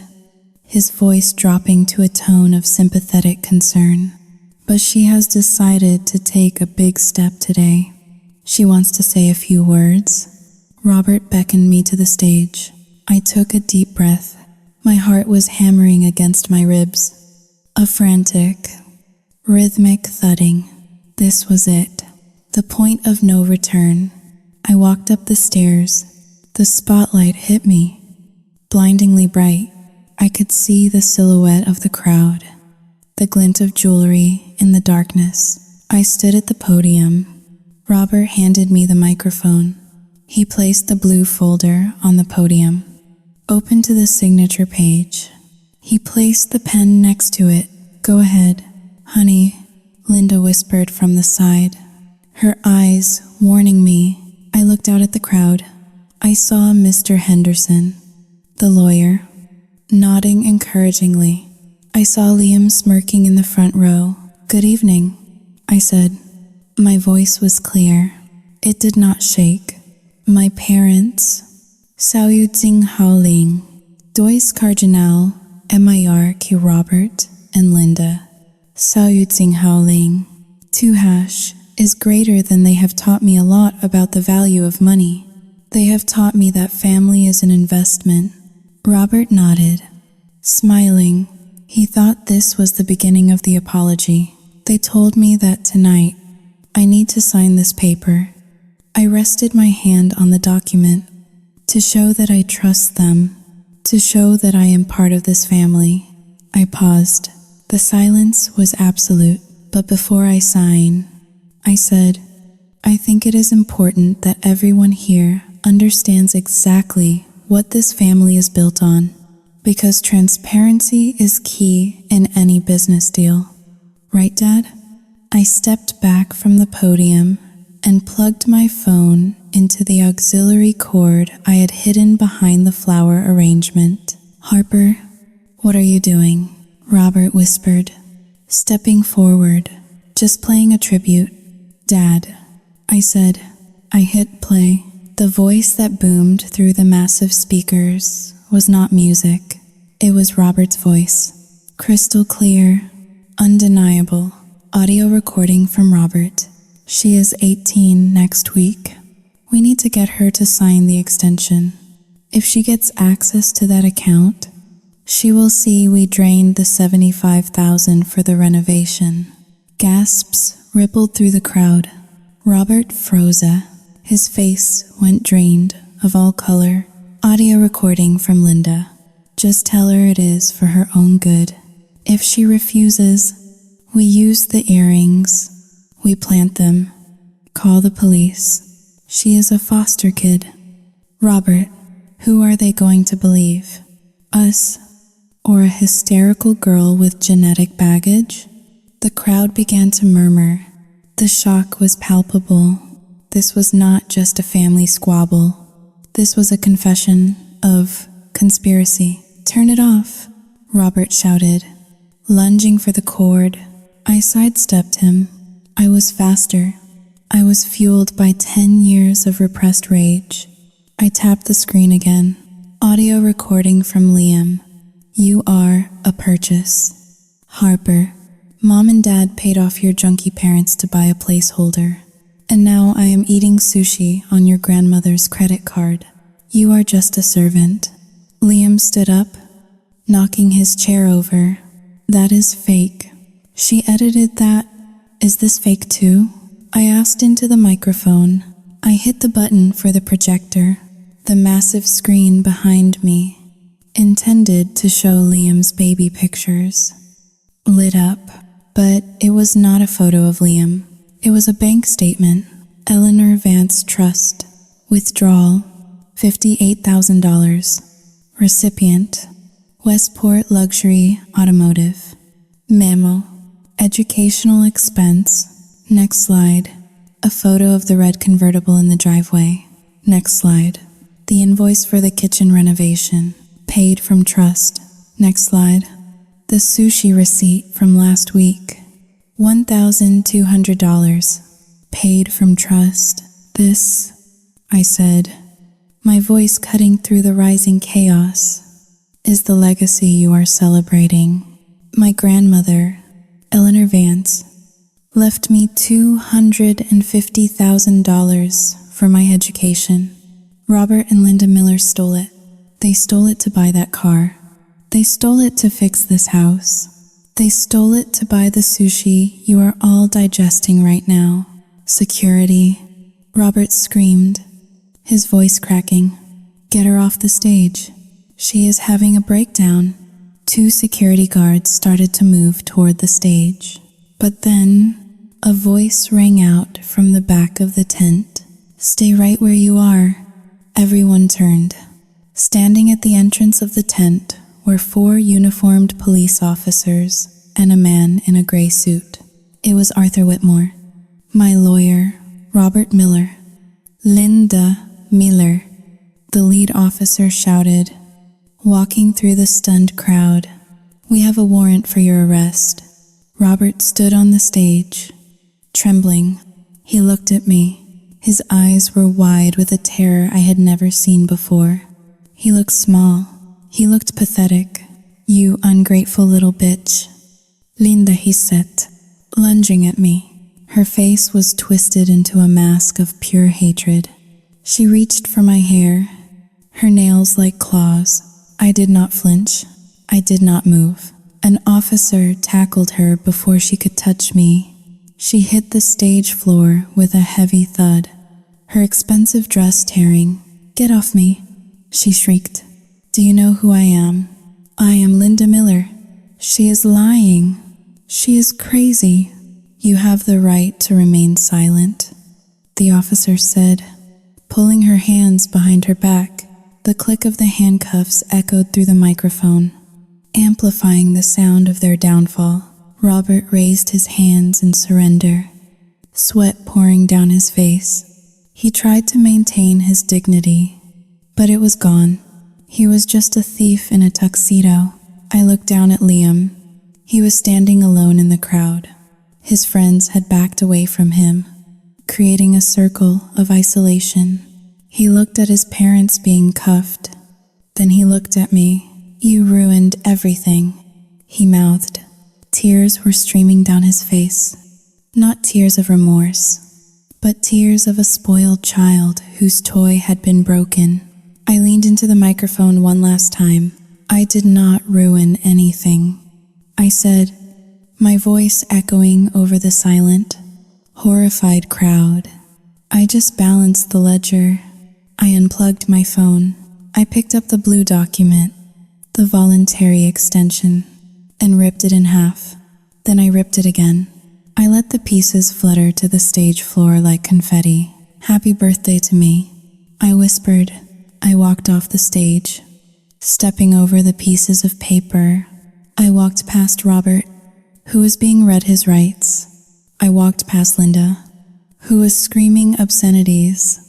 his voice dropping to a tone of sympathetic concern. But she has decided to take a big step today. She wants to say a few words. Robert beckoned me to the stage. I took a deep breath. My heart was hammering against my ribs. A frantic, rhythmic thudding. This was it. The point of no return. I walked up the stairs. The spotlight hit me, blindingly bright. I could see the silhouette of the crowd, the glint of jewelry in the darkness. I stood at the podium. Robert handed me the microphone. He placed the blue folder on the podium, open to the signature page. He placed the pen next to it. "Go ahead, honey," Linda whispered from the side, her eyes warning me. I looked out at the crowd. I saw Mr. Henderson, the lawyer, nodding encouragingly. I saw Liam smirking in the front row. "Good evening," I said. My voice was clear. It did not shake. "My parents, Xiao Yu Jing Hao Ling, Dois Cardinal, Mir Ki Robert and Linda. Xiao Yu Jing Hao Ling, 2# is greater than they have taught me a lot about the value of money. They have taught me that family is an investment." Robert nodded, smiling. He thought this was the beginning of the apology. "They told me that tonight I need to sign this paper." I rested my hand on the document to show that I trust them, to show that I am part of this family. I paused. The silence was absolute, but before I sign, I said, "I think it is important that everyone here understands exactly what this family is built on, because transparency is key in any business deal. Right, Dad?" I stepped back from the podium and plugged my phone into the auxiliary cord I had hidden behind the flower arrangement. "Harper, what are you doing?" Robert whispered, stepping forward. "Just playing a tribute, Dad," I said. I hit play. The voice that boomed through the massive speakers was not music. It was Robert's voice. Crystal clear, undeniable. Audio recording from Robert. "She is 18 next week. We need to get her to sign the extension. If she gets access to that account, she will see we drained the $75,000 for the renovation." Gasps rippled through the crowd. Robert froze. His face went drained of all color. Audio recording from Linda. "Just tell her it is for her own good. If she refuses, we use the earrings. We plant them. Call the police. She is a foster kid." "Robert, who are they going to believe? Us, or a hysterical girl with genetic baggage?" The crowd began to murmur. The shock was palpable. This was not just a family squabble. This was a confession of conspiracy. "Turn it off," Robert shouted, lunging for the cord. I sidestepped him. I was faster. I was fueled by 10 years of repressed rage. I tapped the screen again. Audio recording from Liam. "You are a purchase. Harper, Mom and Dad paid off your junkie parents to buy a placeholder. And now I am eating sushi on your grandmother's credit card. You are just a servant. Liam stood up, knocking his chair over. That is fake. She edited that. Is this fake too? I asked into the microphone. I hit the button for the projector, the massive screen behind me, intended to show Liam's baby pictures. Lit up, but it was not a photo of Liam. It was a bank statement. Eleanor Vance Trust. Withdrawal, $58,000. Recipient, Westport Luxury Automotive. Memo, educational expense. Next slide. A photo of the red convertible in the driveway. Next slide. The invoice for the kitchen renovation. Paid from trust. Next slide. The sushi receipt from last week. $1,200. Paid from trust. This, I said, my voice cutting through the rising chaos, is the legacy you are celebrating. My grandmother, Eleanor Vance, left me $250,000 for my education. Robert and Linda Miller stole it. They stole it to buy that car. They stole it to fix this house. They stole it to buy the sushi you are all digesting right now. Security. Robert screamed, his voice cracking. Get her off the stage. She is having a breakdown. 2 security guards started to move toward the stage. But then, a voice rang out from the back of the tent. Stay right where you are. Everyone turned. Standing at the entrance of the tent were 4 uniformed police officers and a man in a gray suit. It was Arthur Whitmore. My lawyer, Robert Miller. Linda Miller, the lead officer shouted, walking through the stunned crowd. We have a warrant for your arrest. Robert stood on the stage, trembling. He looked at me. His eyes were wide with a terror I had never seen before. He looked small. He looked pathetic. You ungrateful little bitch. Linda, he said, lunging at me. Her face was twisted into a mask of pure hatred. She reached for my hair, her nails like claws. I did not flinch. I did not move. An officer tackled her before she could touch me. She hit the stage floor with a heavy thud, her expensive dress tearing. Get off me, she shrieked. Do you know who I am? I am Linda Miller. She is lying. She is crazy. You have the right to remain silent, the officer said, pulling her hands behind her back. The click of the handcuffs echoed through the microphone, amplifying the sound of their downfall. Robert raised his hands in surrender, sweat pouring down his face. He tried to maintain his dignity, but it was gone. He was just a thief in a tuxedo. I looked down at Liam. He was standing alone in the crowd. His friends had backed away from him, creating a circle of isolation. He looked at his parents being cuffed. Then he looked at me. You ruined everything, he mouthed. Tears were streaming down his face. Not tears of remorse, but tears of a spoiled child whose toy had been broken. I leaned into the microphone one last time. I did not ruin anything, I said, my voice echoing over the silent, horrified crowd. I just balanced the ledger. I unplugged my phone. I picked up the blue document, the voluntary extension, and ripped it in half. Then I ripped it again. I let the pieces flutter to the stage floor like confetti. Happy birthday to me, I whispered. I walked off the stage. Stepping over the pieces of paper, I walked past Robert, who was being read his rights. I walked past Linda, who was screaming obscenities.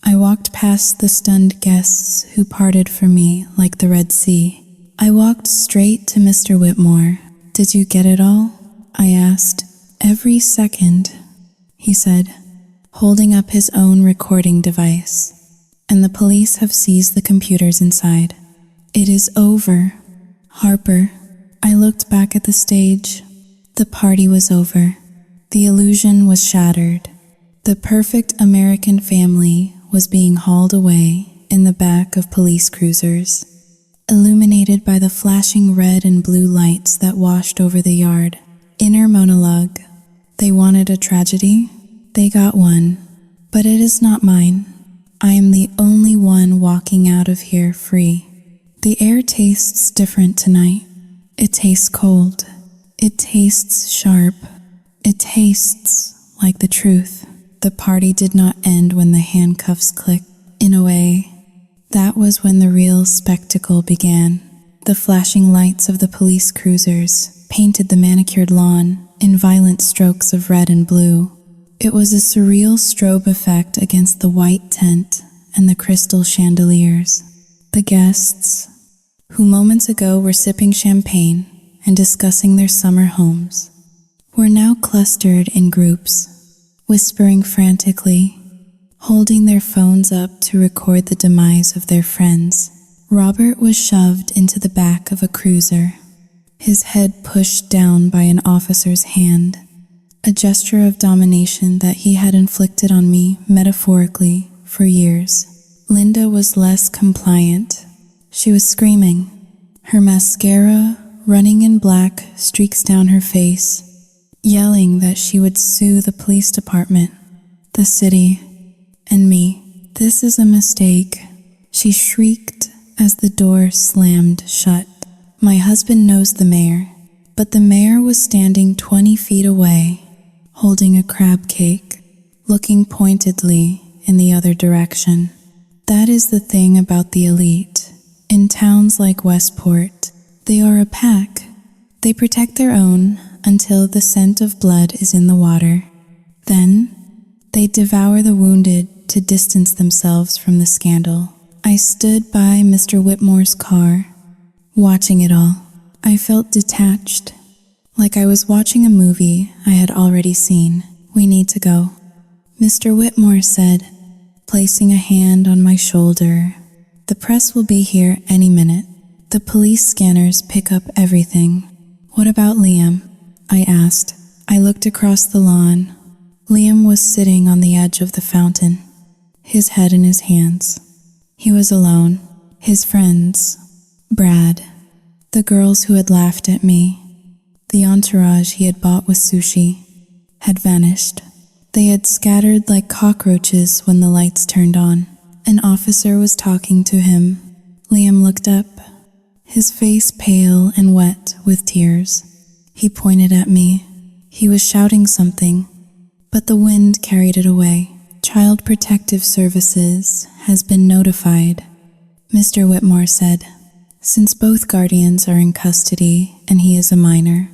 I walked past the stunned guests who parted from me like the Red Sea. I walked straight to Mr. Whitmore. Did you get it all? I asked. Every second, he said, holding up his own recording device. And the police have seized the computers inside. It is over. Harper. I looked back at the stage. The party was over. The illusion was shattered. The perfect American family was being hauled away in the back of police cruisers, illuminated by the flashing red and blue lights that washed over the yard. Inner monologue. They wanted a tragedy. They got one. But it is not mine. I am the only one walking out of here free. The air tastes different tonight. It tastes cold. It tastes sharp. It tastes like the truth. The party did not end when the handcuffs clicked. In a way, that was when the real spectacle began. The flashing lights of the police cruisers painted the manicured lawn in violent strokes of red and blue. It was a surreal strobe effect against the white tent and the crystal chandeliers. The guests, who moments ago were sipping champagne and discussing their summer homes, were now clustered in groups, whispering frantically, holding their phones up to record the demise of their friends. Robert was shoved into the back of a cruiser, his head pushed down by an officer's hand, a gesture of domination that he had inflicted on me metaphorically for years. Linda was less compliant. She was screaming, her mascara running in black streaks down her face, yelling that she would sue the police department, the city, and me. This is a mistake, she shrieked as the door slammed shut. My husband knows the mayor, but the mayor was standing 20 feet away, holding a crab cake, looking pointedly in the other direction. That is the thing about the elite. In towns like Westport, they are a pack. They protect their own until the scent of blood is in the water. Then, they devour the wounded to distance themselves from the scandal. I stood by Mr. Whitmore's car, watching it all. I felt detached, like I was watching a movie I had already seen. We need to go, Mr. Whitmore said, placing a hand on my shoulder. The press will be here any minute. The police scanners pick up everything. What about Liam? I asked. I looked across the lawn. Liam was sitting on the edge of the fountain, his head in his hands. He was alone. His friends, Brad, the girls who had laughed at me, the entourage he had bought with sushi, had vanished. They had scattered like cockroaches when the lights turned on. An officer was talking to him. Liam looked up, his face pale and wet with tears. He pointed at me. He was shouting something, but the wind carried it away. Child Protective Services has been notified, Mr. Whitmore said. Since both guardians are in custody and he is a minor,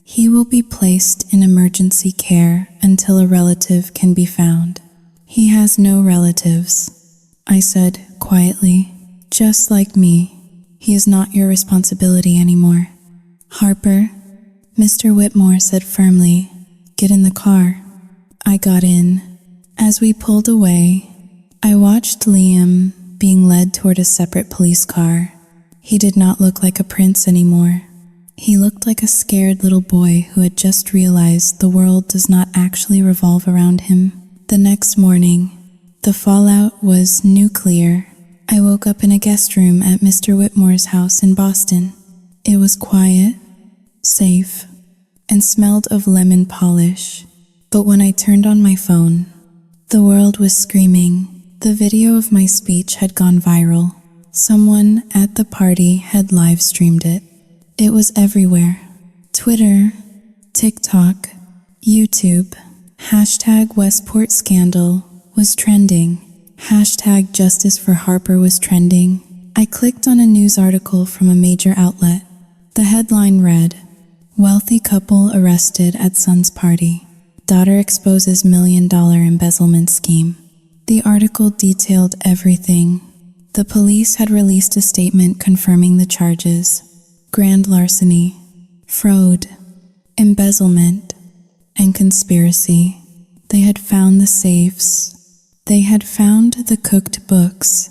he will be placed in emergency care until a relative can be found. He has no relatives, I said quietly. Just like me, he is not your responsibility anymore. Harper, Mr. Whitmore said firmly, get in the car. I got in. As we pulled away, I watched Liam being led toward a separate police car. He did not look like a prince anymore. He looked like a scared little boy who had just realized the world does not actually revolve around him. The next morning, the fallout was nuclear. I woke up in a guest room at Mr. Whitmore's house in Boston. It was quiet, safe, and smelled of lemon polish. But when I turned on my phone, the world was screaming. The video of my speech had gone viral. Someone at the party had live streamed it. It was everywhere. Twitter, TikTok, YouTube. Hashtag Westport Scandal was trending. Hashtag Justice for Harper was trending. I clicked on a news article from a major outlet. The headline read, Wealthy couple arrested at son's party. Daughter exposes $1 million embezzlement scheme. The article detailed everything. The police had released a statement confirming the charges. Grand larceny, fraud, embezzlement, and conspiracy. They had found the safes. They had found the cooked books.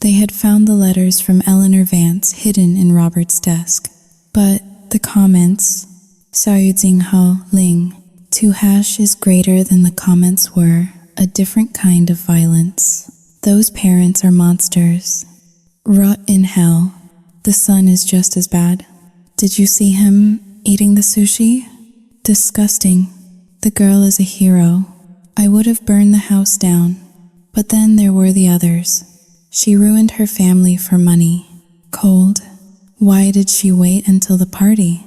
They had found the letters from Eleanor Vance hidden in Robert's desk. But the comments, Ho Ling. 2# is greater than the comments were, a different kind of violence. Those parents are monsters. Rot in hell. The son is just as bad. Did you see him eating the sushi? Disgusting. The girl is a hero. I would have burned the house down. But then there were the others. She ruined her family for money. Cold. Why did she wait until the party?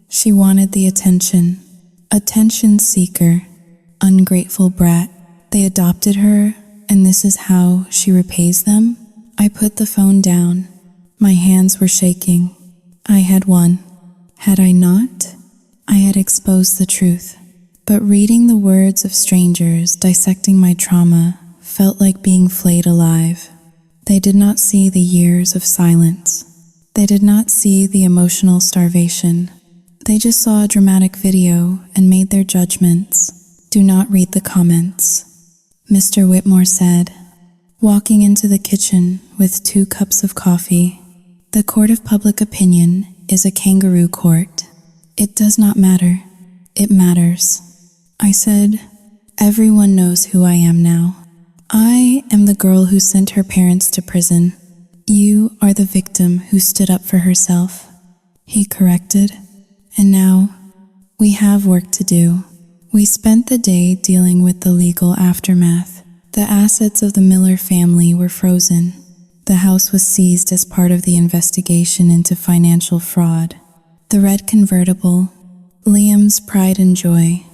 She wanted the attention. Attention seeker. Ungrateful brat. They adopted her, and this is how she repays them? I put the phone down. My hands were shaking. I had won. Had I not? I had exposed the truth. But reading the words of strangers dissecting my trauma felt like being flayed alive. They did not see the years of silence. They did not see the emotional starvation. They just saw a dramatic video and made their judgments. Do not read the comments. Mr. Whitmore said, walking into the kitchen with 2 cups of coffee. The court of public opinion is a kangaroo court. It does not matter. It matters. I said, everyone knows who I am now. I am the girl who sent her parents to prison. You are the victim who stood up for herself. He corrected. And now, we have work to do. We spent the day dealing with the legal aftermath. The assets of the Miller family were frozen. The house was seized as part of the investigation into financial fraud. The red convertible, Liam's pride and joy,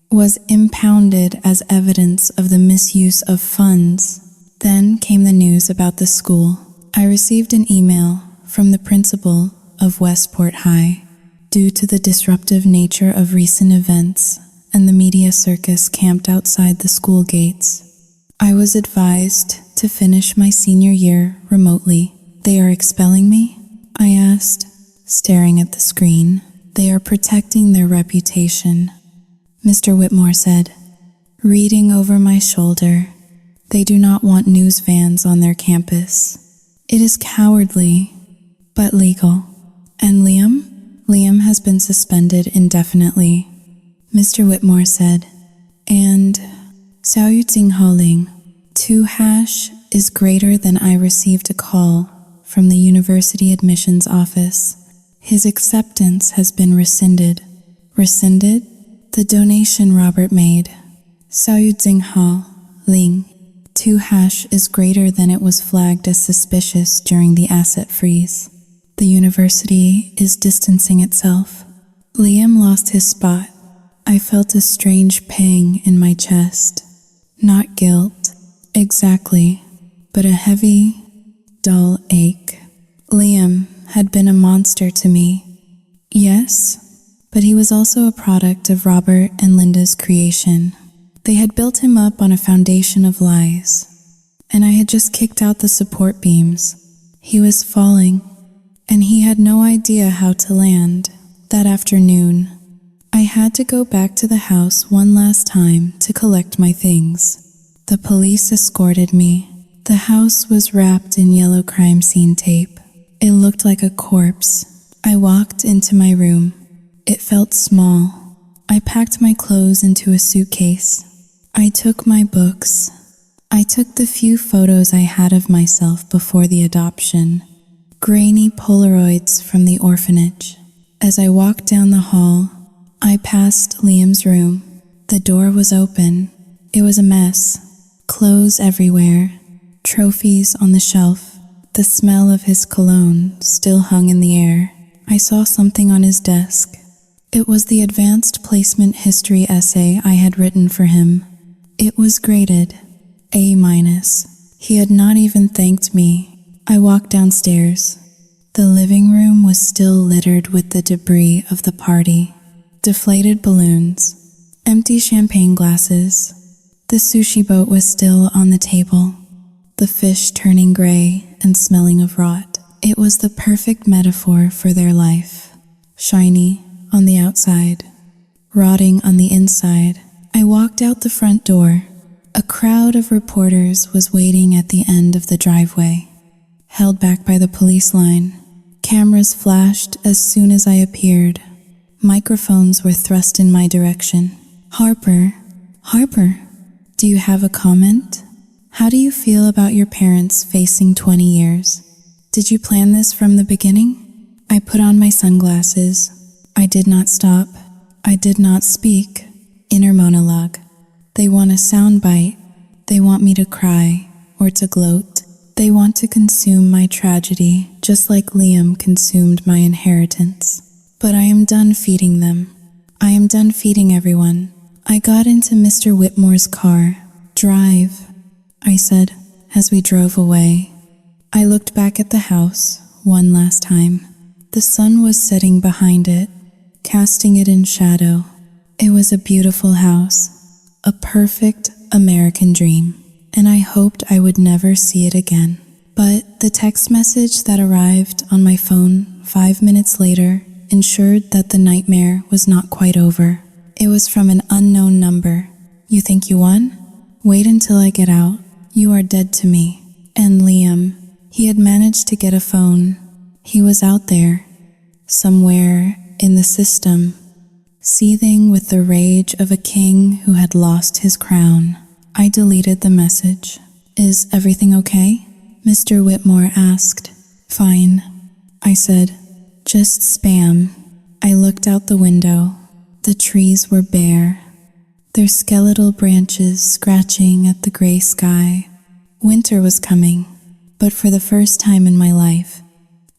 was impounded as evidence of the misuse of funds. Then came the news about the school. I received an email from the principal of Westport High. Due to the disruptive nature of recent events and the media circus camped outside the school gates, I was advised to finish my senior year remotely. They are expelling me? I asked, staring at the screen. They are protecting their reputation, Mr. Whitmore said, reading over my shoulder. They do not want news vans on their campus. It is cowardly, but legal. And Liam? Liam has been suspended indefinitely, Mr. Whitmore said. And Ho Ling, 2# is greater than I received a call from the university admissions office. His acceptance has been rescinded. Rescinded? The donation Robert made. Ho Ling, 2# is greater than it was flagged as suspicious during the asset freeze. The university is distancing itself. Liam lost his spot. I felt a strange pang in my chest. Not guilt, exactly, but a heavy, dull ache. Liam had been a monster to me. Yes, but he was also a product of Robert and Linda's creation. They had built him up on a foundation of lies, and I had just kicked out the support beams. He was falling, and he had no idea how to land. That afternoon, I had to go back to the house one last time to collect my things. The police escorted me. The house was wrapped in yellow crime scene tape. It looked like a corpse. I walked into my room. It felt small. I packed my clothes into a suitcase. I took my books. I took the few photos I had of myself before the adoption. Grainy Polaroids from the orphanage. As I walked down the hall, I passed Liam's room. The door was open. It was a mess. Clothes everywhere. Trophies on the shelf. The smell of his cologne still hung in the air. I saw something on his desk. It was the advanced placement history essay I had written for him. It was graded A-. He had not even thanked me. I walked downstairs. The living room was still littered with the debris of the party. Deflated balloons, empty champagne glasses. The sushi boat was still on the table, the fish turning gray and smelling of rot. It was the perfect metaphor for their life. Shiny on the outside, rotting on the inside. I walked out the front door. A crowd of reporters was waiting at the end of the driveway, held back by the police line. Cameras flashed as soon as I appeared. Microphones were thrust in my direction. Harper, do you have a comment? How do you feel about your parents facing 20 years? Did you plan this from the beginning? I put on my sunglasses. I did not stop. I did not speak. Inner monologue. They want a soundbite. They want me to cry or to gloat. They want to consume my tragedy, just like Liam consumed my inheritance. But I am done feeding them. I am done feeding everyone. I got into Mr. Whitmore's car. Drive, I said, as we drove away. I looked back at the house one last time. The sun was setting behind it, casting it in shadow. It was a beautiful house, a perfect American dream, and I hoped I would never see it again. But the text message that arrived on my phone 5 minutes later ensured that the nightmare was not quite over. It was from an unknown number. You think you won? Wait until I get out. You are dead to me. And Liam, he had managed to get a phone. He was out there, somewhere in the system, seething with the rage of a king who had lost his crown. I deleted the message. Is everything okay? Mr. Whitmore asked. Fine, I said. Just spam. I looked out the window. The trees were bare, their skeletal branches scratching at the gray sky. Winter was coming, but for the first time in my life,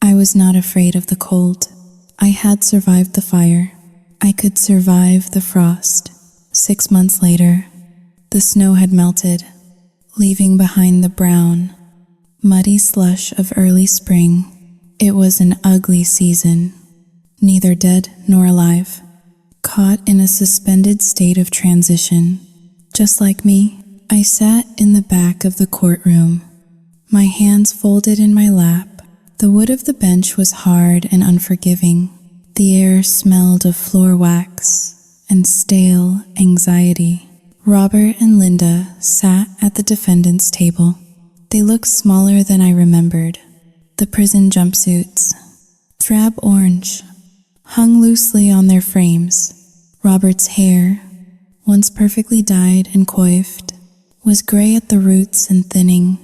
I was not afraid of the cold. I had survived the fire. I could survive the frost. 6 months later, the snow had melted, leaving behind the brown, muddy slush of early spring. It was an ugly season, neither dead nor alive, caught in a suspended state of transition. Just like me, I sat in the back of the courtroom, my hands folded in my lap. The wood of the bench was hard and unforgiving. The air smelled of floor wax and stale anxiety. Robert and Linda sat at the defendant's table. They looked smaller than I remembered. The prison jumpsuits, drab orange, hung loosely on their frames. Robert's hair, once perfectly dyed and coiffed, was gray at the roots and thinning.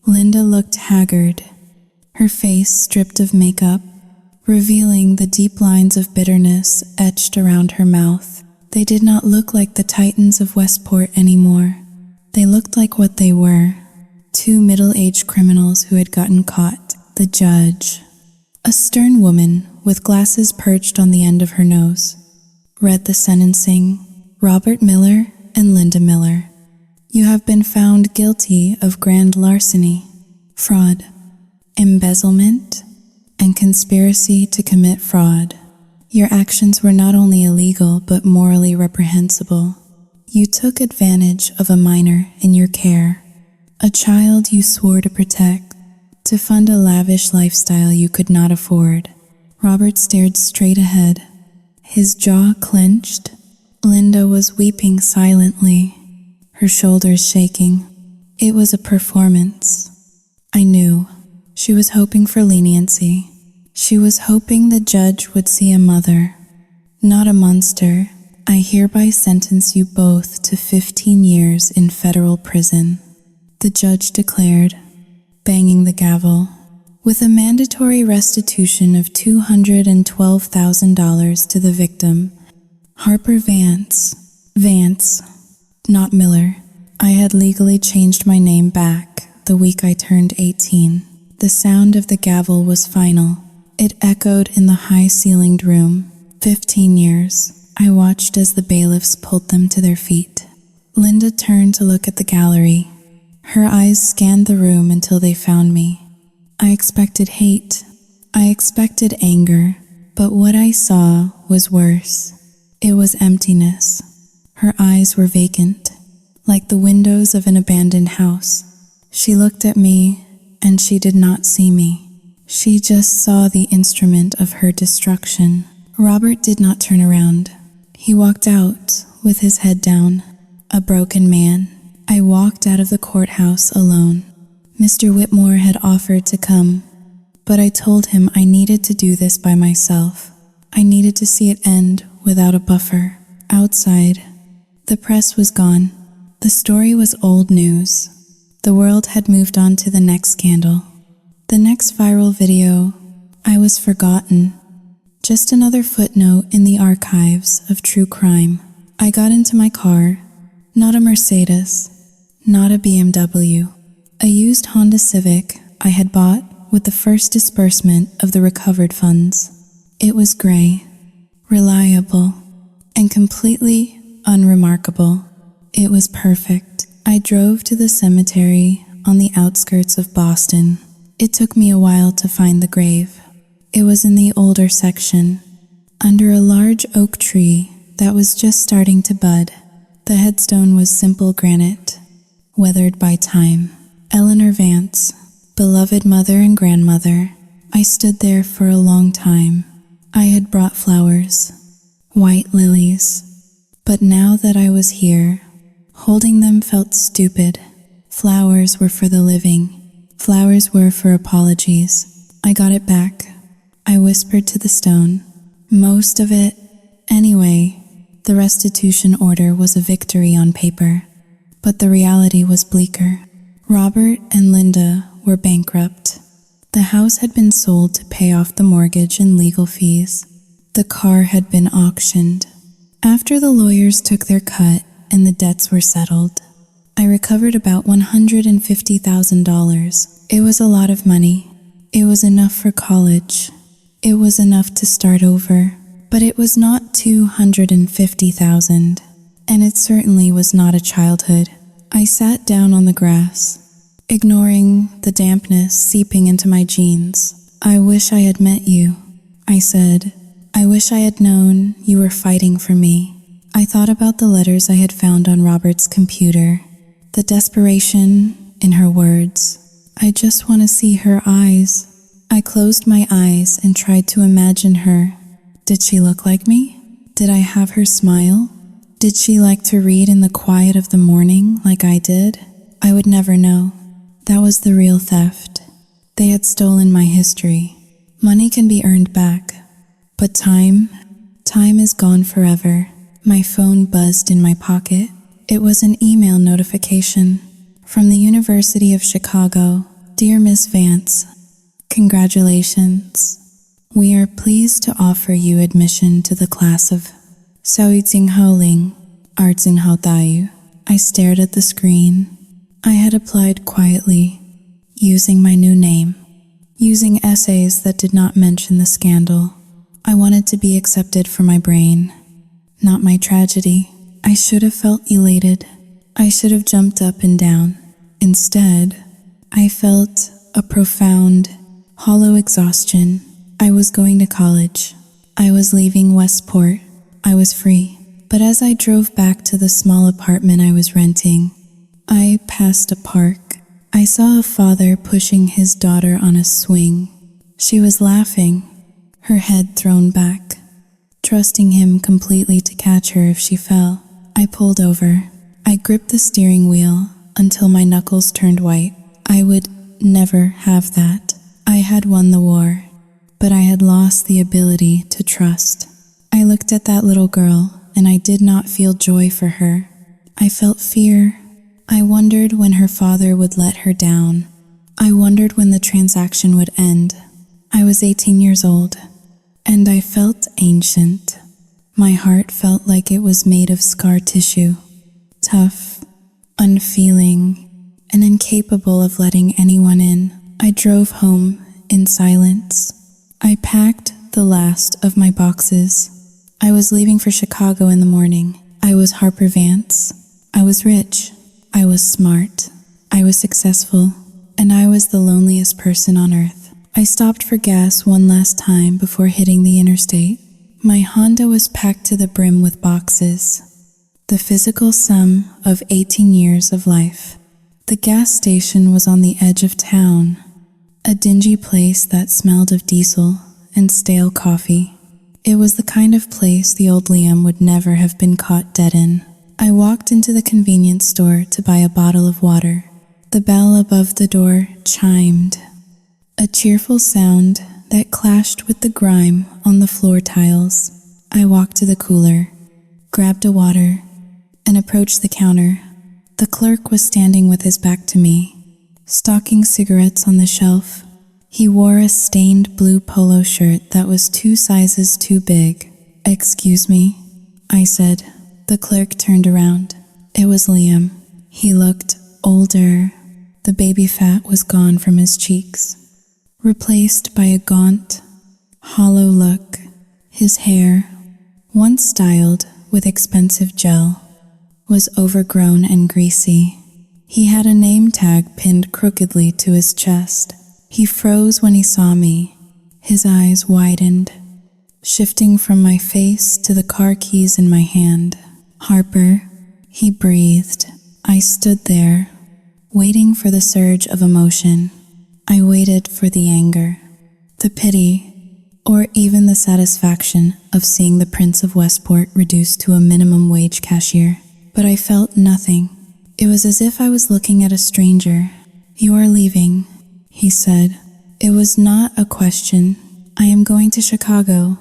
Linda looked haggard, her face stripped of makeup, revealing the deep lines of bitterness etched around her mouth. They did not look like the titans of Westport anymore. They looked like what they were, two middle-aged criminals who had gotten caught. The judge, a stern woman with glasses perched on the end of her nose, read the sentencing. Robert Miller and Linda Miller, you have been found guilty of grand larceny, fraud, embezzlement, and conspiracy to commit fraud. Your actions were not only illegal but morally reprehensible. You took advantage of a minor in your care, a child you swore to protect, to fund a lavish lifestyle you could not afford. Robert stared straight ahead, his jaw clenched. Linda was weeping silently, her shoulders shaking. It was a performance. I knew. She was hoping for leniency. She was hoping the judge would see a mother, not a monster. I hereby sentence you both to 15 years in federal prison, the judge declared, banging the gavel. With a mandatory restitution of $212,000 to the victim, Harper Vance, not Miller. I had legally changed my name back the week I turned 18. The sound of the gavel was final. It echoed in the high-ceilinged room. 15 years. I watched as the bailiffs pulled them to their feet. Linda turned to look at the gallery. Her eyes scanned the room until they found me. I expected hate. I expected anger. But what I saw was worse. It was emptiness. Her eyes were vacant, like the windows of an abandoned house. She looked at me, and she did not see me. She just saw the instrument of her destruction. Robert did not turn around. He walked out with his head down, a broken man. I walked out of the courthouse alone. Mr. Whitmore had offered to come, but I told him I needed to do this by myself. I needed to see it end without a buffer. Outside, the press was gone. The story was old news. The world had moved on to the next scandal. The next viral video. I was forgotten. Just another footnote in the archives of true crime. I got into my car. Not a Mercedes. Not a BMW. A used Honda Civic I had bought with the first disbursement of the recovered funds. It was gray, reliable, and completely unremarkable. It was perfect. I drove to the cemetery on the outskirts of Boston. It took me a while to find the grave. It was in the older section, under a large oak tree that was just starting to bud. The headstone was simple granite, weathered by time. Eleanor Vance, beloved mother and grandmother. I stood there for a long time. I had brought flowers, white lilies, but now that I was here, holding them felt stupid. Flowers were for the living. Flowers were for apologies. I got it back. I whispered to the stone. Most of it. Anyway, the restitution order was a victory on paper, but the reality was bleaker. Robert and Linda were bankrupt. The house had been sold to pay off the mortgage and legal fees. The car had been auctioned. After the lawyers took their cut and the debts were settled, I recovered about $150,000. It was a lot of money. It was enough for college. It was enough to start over. But it was not $250,000, and it certainly was not a childhood. I sat down on the grass, ignoring the dampness seeping into my jeans. I wish I had met you, I said. I wish I had known you were fighting for me. I thought about the letters I had found on Robert's computer, the desperation in her words. I just want to see her eyes. I closed my eyes and tried to imagine her. Did she look like me? Did I have her smile? Did she like to read in the quiet of the morning like I did? I would never know. That was the real theft. They had stolen my history. Money can be earned back, but time is gone forever. My phone buzzed in my pocket. It was an email notification from the University of Chicago. Dear Miss Vance, congratulations. We are pleased to offer you admission to the class of Saoitsinghao Artsinghao Tayu. I stared at the screen. I had applied quietly, using my new name, using essays that did not mention the scandal. I wanted to be accepted for my brain, not my tragedy. I should have felt elated. I should have jumped up and down. Instead, I felt a profound, hollow exhaustion. I was going to college. I was leaving Westport. I was free. But as I drove back to the small apartment I was renting, I passed a park. I saw a father pushing his daughter on a swing. She was laughing, her head thrown back, trusting him completely to catch her if she fell. I pulled over. I gripped the steering wheel until my knuckles turned white. I would never have that. I had won the war, but I had lost the ability to trust. I looked at that little girl, and I did not feel joy for her. I felt fear. I wondered when her father would let her down. I wondered when the transaction would end. I was 18 years old, and I felt ancient. My heart felt like it was made of scar tissue, tough, unfeeling, and incapable of letting anyone in. I drove home in silence. I packed the last of my boxes. I was leaving for Chicago in the morning. I was Harper Vance. I was rich. I was smart. I was successful. And I was the loneliest person on earth. I stopped for gas one last time before hitting the interstate. My Honda was packed to the brim with boxes, the physical sum of 18 years of life. The gas station was on the edge of town, a dingy place that smelled of diesel and stale coffee. It was the kind of place the old Liam would never have been caught dead in. I walked into the convenience store to buy a bottle of water. The bell above the door chimed, a cheerful sound that clashed with the grime on the floor tiles. I walked to the cooler, grabbed a water, and approached the counter. The clerk was standing with his back to me, stocking cigarettes on the shelf. He wore a stained blue polo shirt that was 2 sizes too big. "Excuse me," I said. The clerk turned around. It was Liam. He looked older. The baby fat was gone from his cheeks, replaced by a gaunt, hollow look. His hair, once styled with expensive gel, was overgrown and greasy. He had a name tag pinned crookedly to his chest. He froze when he saw me. His eyes widened, shifting from my face to the car keys in my hand. "Harper," he breathed. I stood there, waiting for the surge of emotion. I waited for the anger, the pity, or even the satisfaction of seeing the Prince of Westport reduced to a minimum wage cashier. But I felt nothing. It was as if I was looking at a stranger. "You are leaving," he said. It was not a question. "I am going to Chicago,"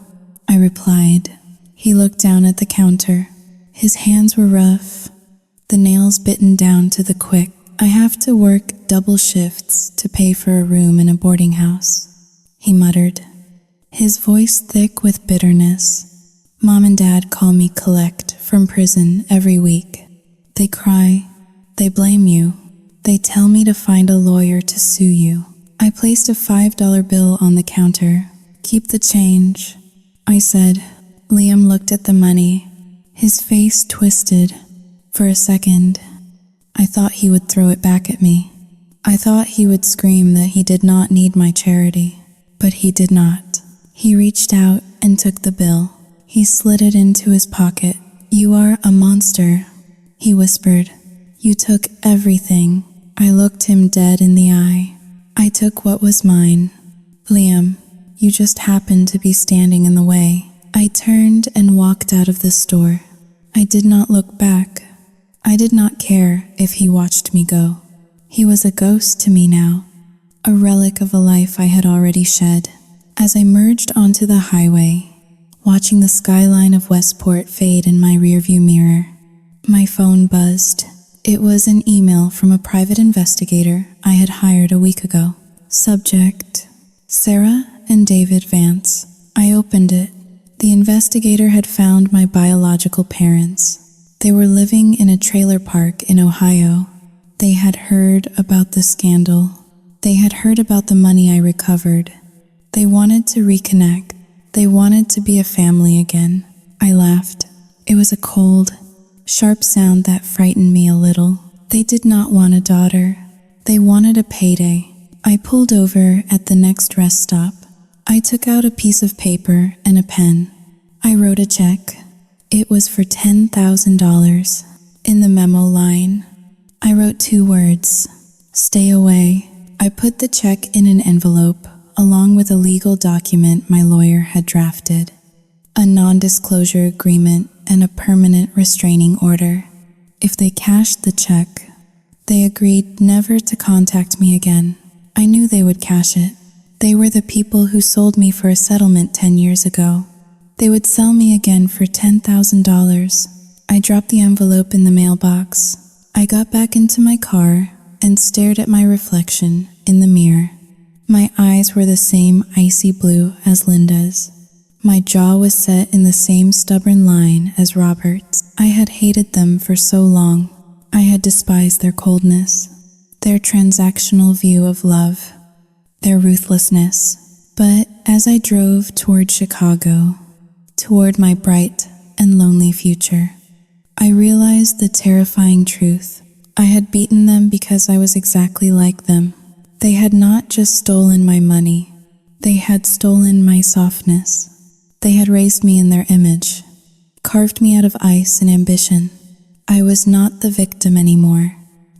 I replied. He looked down at the counter. His hands were rough, the nails bitten down to the quick. "I have to work double shifts to pay for a room in a boarding house," he muttered, his voice thick with bitterness. "Mom and Dad call me collect from prison every week. They cry, they blame you, they tell me to find a lawyer to sue you." I placed a $5 bill on the counter. "Keep the change," I said. Liam looked at the money, his face twisted. For a second, I thought he would throw it back at me. I thought he would scream that he did not need my charity, but he did not. He reached out and took the bill. He slid it into his pocket. "You are a monster," he whispered. "You took everything." I looked him dead in the eye. "I took what was mine. Liam, you just happened to be standing in the way." I turned and walked out of the store. I did not look back. I did not care if he watched me go. He was a ghost to me now, a relic of a life I had already shed. As I merged onto the highway, watching the skyline of Westport fade in my rearview mirror, my phone buzzed. It was an email from a private investigator I had hired a week ago. Subject: Sarah and David Vance. I opened it. The investigator had found my biological parents. They were living in a trailer park in Ohio. They had heard about the scandal. They had heard about the money I recovered. They wanted to reconnect. They wanted to be a family again. I laughed. It was a cold, sharp sound that frightened me a little. They did not want a daughter. They wanted a payday. I pulled over at the next rest stop. I took out a piece of paper and a pen. I wrote a check. It was for $10,000. In the memo line, I wrote 2 words: "Stay away." I put the check in an envelope, along with a legal document my lawyer had drafted, a non-disclosure agreement and a permanent restraining order. If they cashed the check, they agreed never to contact me again. I knew they would cash it. They were the people who sold me for a settlement 10 years ago. They would sell me again for $10,000. I dropped the envelope in the mailbox. I got back into my car and stared at my reflection in the mirror. My eyes were the same icy blue as Linda's. My jaw was set in the same stubborn line as Robert's. I had hated them for so long. I had despised their coldness, their transactional view of love, their ruthlessness. But as I drove toward Chicago, toward my bright and lonely future, I realized the terrifying truth. I had beaten them because I was exactly like them. They had not just stolen my money, they had stolen my softness. They had raised me in their image, carved me out of ice and ambition. I was not the victim anymore.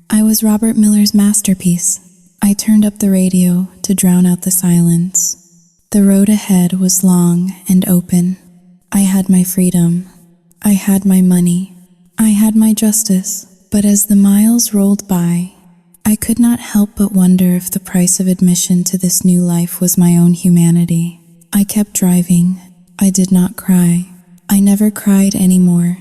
I was Robert Miller's masterpiece. I turned up the radio to drown out the silence. The road ahead was long and open. I had my freedom. I had my money. I had my justice. But as the miles rolled by, I could not help but wonder if the price of admission to this new life was my own humanity. I kept driving. I did not cry. I never cried anymore.